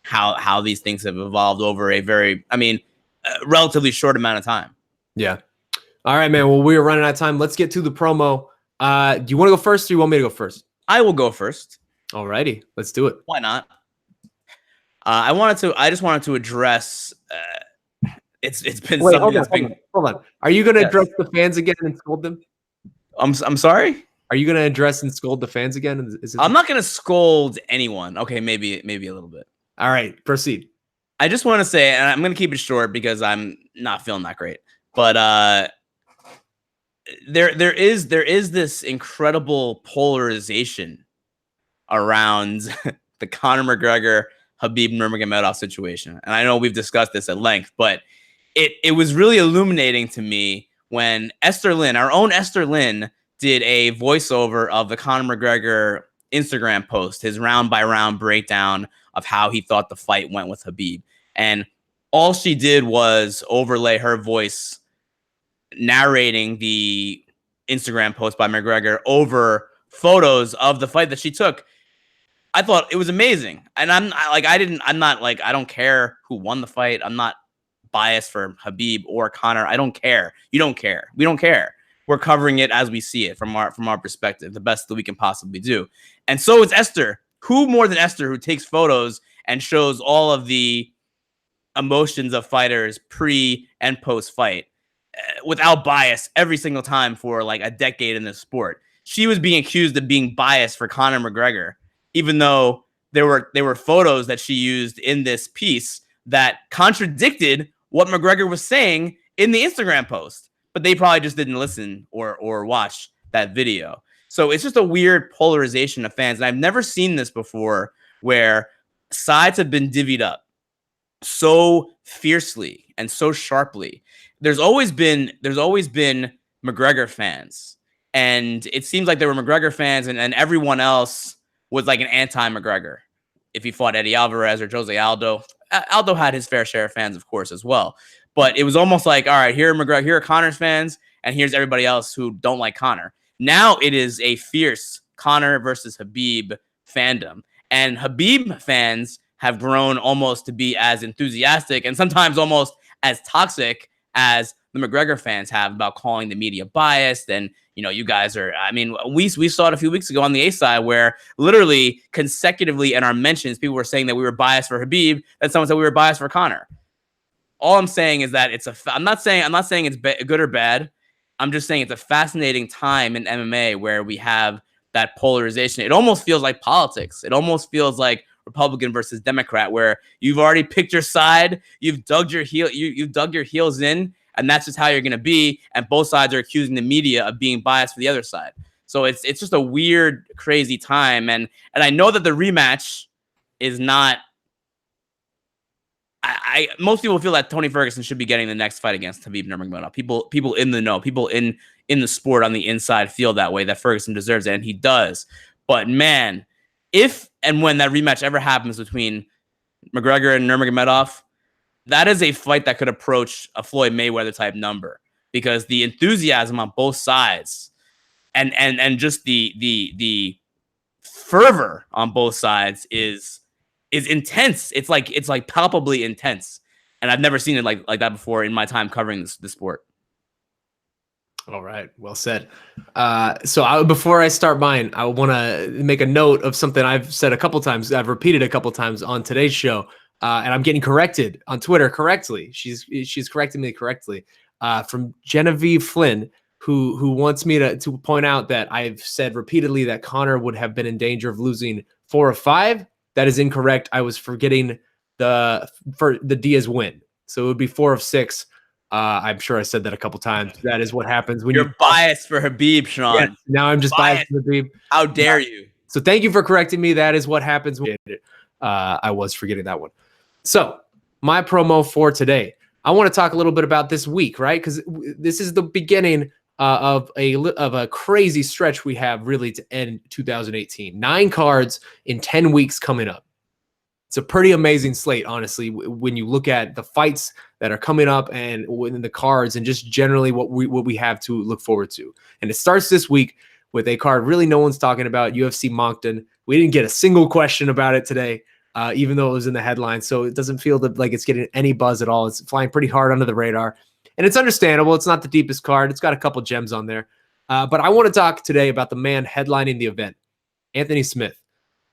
how these things have evolved over a very, relatively short amount of time. Yeah. All right, man. Well, we are running out of time. Let's get to the promo. Do you want to go first, or you want me to go first? I will go first. All righty. Let's do it. Why not? I just wanted to address. It's been Wait, something hold on. Are you going to address the fans again and scold them? I'm sorry. Are you going to address and scold the fans again? I'm not going to scold anyone. Okay, maybe a little bit. All right, proceed. I just want to say, and I'm going to keep it short because I'm not feeling that great. But there is this incredible polarization around the Conor McGregor Khabib Nurmagomedov situation, and I know we've discussed this at length, but it was really illuminating to me when Esther Lynn, our own Esther Lynn, did a voiceover of the Conor McGregor Instagram post, his round by round breakdown of how he thought the fight went with Khabib. And all she did was overlay her voice narrating the Instagram post by McGregor over photos of the fight that she took. I thought it was amazing. And I don't care who won the fight. I'm not biased for Khabib or Conor. I don't care. You don't care. We don't care. We're covering it as we see it from our perspective, the best that we can possibly do. And so is Esther. Who more than Esther, who takes photos and shows all of the emotions of fighters pre and post fight without bias every single time for like a decade in this sport. She was being accused of being biased for Conor McGregor, even though there were photos that she used in this piece that contradicted what McGregor was saying in the Instagram post. But they probably just didn't listen or watch that video. So it's just a weird polarization of fans. And I've never seen this before, where sides have been divvied up so fiercely and so sharply. There's always been McGregor fans. And it seems like there were McGregor fans and everyone else was like an anti-McGregor. If he fought Eddie Alvarez or Jose Aldo. Aldo had his fair share of fans, of course, as well. But it was almost like, all right, here are Conor's fans, and here's everybody else who don't like Conor. Now it is a fierce Conor versus Khabib fandom, and Khabib fans have grown almost to be as enthusiastic and sometimes almost as toxic as the McGregor fans have about calling the media biased. And, you know, you guys are, I mean, we saw it a few weeks ago on the A side where literally consecutively in our mentions, people were saying that we were biased for Khabib, and someone said we were biased for Conor. All I'm saying is that I'm not saying it's good or bad. I'm just saying it's a fascinating time in MMA where we have that polarization. It almost feels like politics. It almost feels like Republican versus Democrat, where you've already picked your side, you've dug your heels in, and that's just how you're going to be. And both sides are accusing the media of being biased for the other side. So it's just a weird, crazy time. And I know that the rematch is not. Most people feel that Tony Ferguson should be getting the next fight against Khabib Nurmagomedov. People in the know, people in the sport on the inside feel that way, that Ferguson deserves it, and he does. But man, if and when that rematch ever happens between McGregor and Nurmagomedov, that is a fight that could approach a Floyd Mayweather type number, because the enthusiasm on both sides and just the fervor on both sides is intense. It's like palpably intense, and I've never seen it like that before in my time covering this sport. All right, well said. Before I start mine, I want to make a note of something I've said a couple times. I've repeated a couple times on today's show, and I'm getting corrected on Twitter correctly. She's correcting me correctly from Genevieve Flynn, who wants me to point out that I've said repeatedly that Conor would have been in danger of losing 4 of 5. That is incorrect. I was forgetting the Diaz win, so it would be 4 of 6. I'm sure I said that a couple times. That is what happens when you're biased for Khabib, Shaun. Yes, now I'm just biased for Khabib. How dare you? So thank you for correcting me. That is what happens when I was forgetting that one. So my promo for today, I want to talk a little bit about this week, right? Because this is the beginning of a crazy stretch we have really to end 2018. 9 cards in 10 weeks coming up. It's a pretty amazing slate, honestly, when you look at the fights that are coming up and within the cards and just generally what we have to look forward to. And it starts this week with a card really no one's talking about, UFC Moncton. We didn't get a single question about it today, even though it was in the headline. So it doesn't feel like it's getting any buzz at all. It's flying pretty hard under the radar. And it's understandable. It's not the deepest card. It's got a couple gems on there. But I want to talk today about the man headlining the event, Anthony Smith.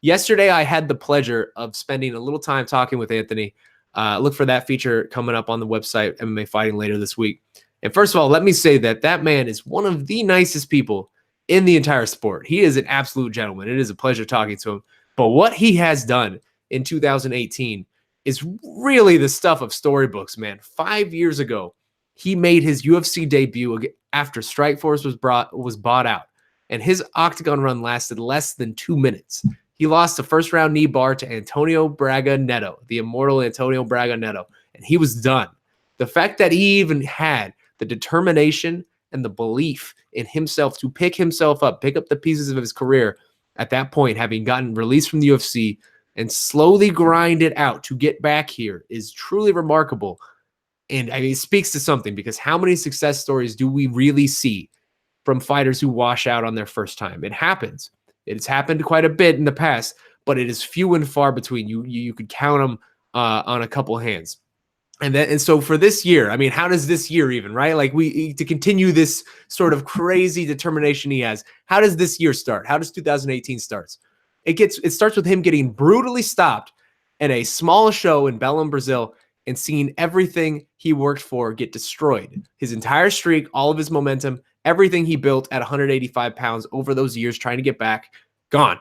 Yesterday, I had the pleasure of spending a little time talking with Anthony. Look for that feature coming up on the website, MMA Fighting, later this week. And first of all, let me say that man is one of the nicest people in the entire sport. He is an absolute gentleman. It is a pleasure talking to him. But what he has done in 2018 is really the stuff of storybooks, man. 5 years ago, he made his UFC debut after Strikeforce was bought out, and his octagon run lasted less than 2 minutes. He lost the first-round knee bar to Antonio Braga Neto, the immortal Antonio Braga Neto, and he was done. The fact that he even had the determination and the belief in himself to pick himself up, pick up the pieces of his career at that point, having gotten released from the UFC and slowly grind it out to get back here, is truly remarkable. And I mean, it speaks to something, because how many success stories do we really see from fighters who wash out on their first time? It happens. It's happened quite a bit in the past, but it is few and far between. You could count them on a couple hands. And so for this year, I mean, how does this year even, right? Like to continue this sort of crazy determination he has, how does this year start? How does 2018 start? It starts with him getting brutally stopped at a small show in Belém, Brazil, and seeing everything he worked for get destroyed. His entire streak, all of his momentum, everything he built at 185 pounds over those years trying to get back, gone.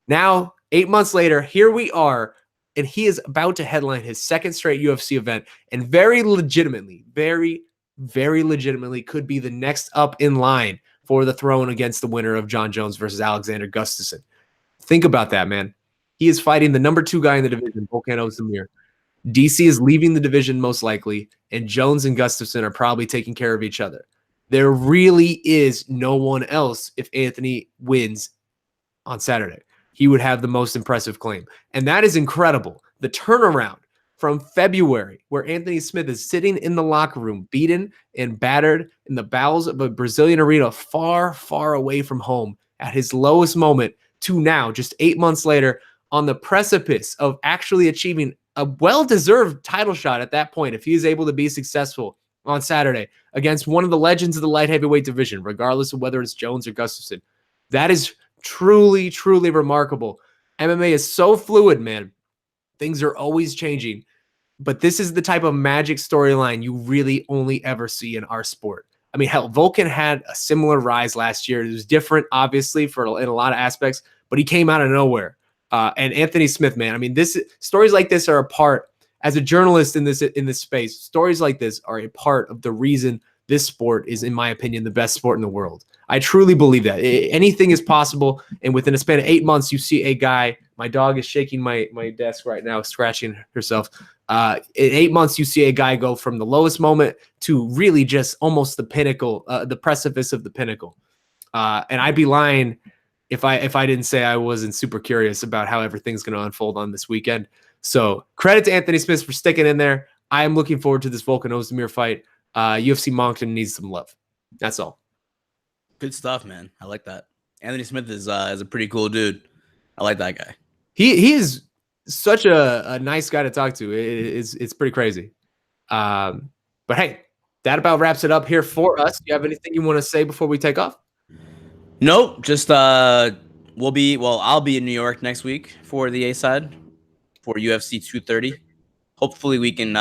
Now, 8 months later, here we are, and he is about to headline his second straight UFC event, and very legitimately could be the next up in line for the throne against the winner of John Jones versus Alexander Gustafsson. Think about that, man. He is fighting the number 2 guy in the division, Volkan Ozdemir. DC is leaving the division most likely, and Jones and Gustafsson are probably taking care of each other. There really is no one else. If Anthony wins on Saturday, he would have the most impressive claim. And that is incredible. The turnaround from February, where Anthony Smith is sitting in the locker room, beaten and battered in the bowels of a Brazilian arena far, far away from home at his lowest moment, to now, just 8 months later, on the precipice of actually achieving a well-deserved title shot at that point, if he is able to be successful on Saturday against one of the legends of the light heavyweight division, regardless of whether it's Jones or Gustafsson. That is truly, truly remarkable. MMA is so fluid, man. Things are always changing. But this is the type of magic storyline you really only ever see in our sport. I mean, hell, Volkan had a similar rise last year. It was different, obviously, in a lot of aspects, but he came out of nowhere. And Anthony Smith, man, I mean, stories like this are a part, as a journalist in this space, stories like this are a part of the reason this sport is, in my opinion, the best sport in the world. I truly believe that. Anything is possible, and within a span of 8 months, you see a guy. My dog is shaking my desk right now, scratching herself. In 8 months, you see a guy go from the lowest moment to really just almost the pinnacle, the precipice of the pinnacle. And I'd be lying if I didn't say I wasn't super curious about how everything's going to unfold on this weekend. So credit to Anthony Smith for sticking in there. I am looking forward to this Volkan Ozdemir fight. UFC Moncton needs some love. That's all. Good stuff, man. I like that. Anthony Smith is a pretty cool dude. I like that guy. He is such a nice guy to talk to. It's pretty crazy. But hey, that about wraps it up here for us. Do you have anything you want to say before we take off? Nope. Just I'll be in New York next week for the A-side for UFC 230. Hopefully we can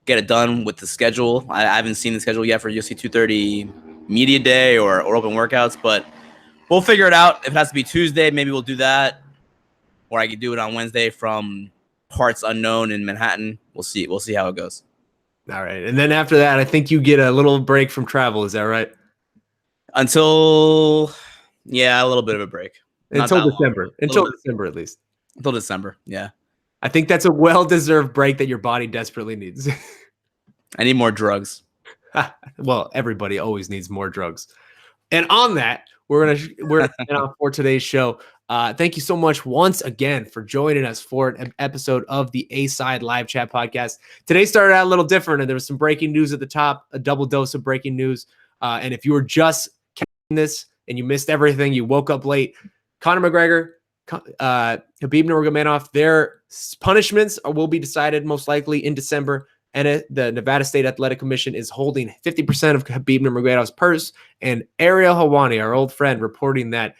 get it done with the schedule. I haven't seen the schedule yet for UFC 230 media day or open workouts, but we'll figure it out. If it has to be Tuesday, maybe we'll do that. Or I could do it on Wednesday from parts unknown in Manhattan. We'll see. We'll see how it goes. All right. And then after that, I think you get a little break from travel. Is that right? Until, a little bit of a break. Until December. Until December, at least. Until December, yeah. I think that's a well-deserved break that your body desperately needs. I need more drugs. Well, everybody always needs more drugs. And on that, we're gonna end off for today's show. Thank you so much once again for joining us for an episode of the A-Side Live Chat Podcast. Today started out a little different, and there was some breaking news at the top, a double dose of breaking news. And if you were just catching this and you missed everything, you woke up late, Conor McGregor, Khabib Nurmagomedov, their punishments will be decided most likely in December. And the Nevada State Athletic Commission is holding 50% of Khabib Nurmagomedov's purse. And Ariel Helwani, our old friend, reporting that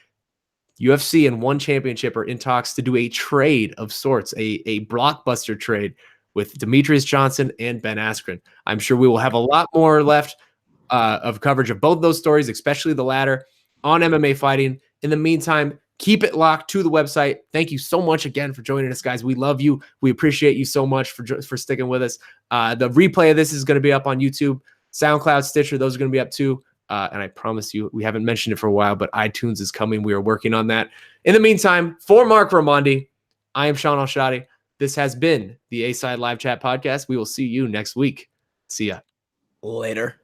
UFC and ONE Championship are in talks to do a trade of sorts, a blockbuster trade with Demetrious Johnson and Ben Askren. I'm sure we will have a lot more left of coverage of both those stories, especially the latter, on MMA fighting. In the meantime, keep it locked to the website. Thank you so much again for joining us, guys. We love you. We appreciate you so much for sticking with us. The replay of this is going to be up on YouTube, SoundCloud, Stitcher. Those are going to be up too. And I promise you, we haven't mentioned it for a while, but iTunes is coming. We are working on that. In the meantime, for Marc Raimondi, I am Shaun Al-Shatti. This has been the A-Side Live Chat Podcast. We will see you next week. See ya. Later.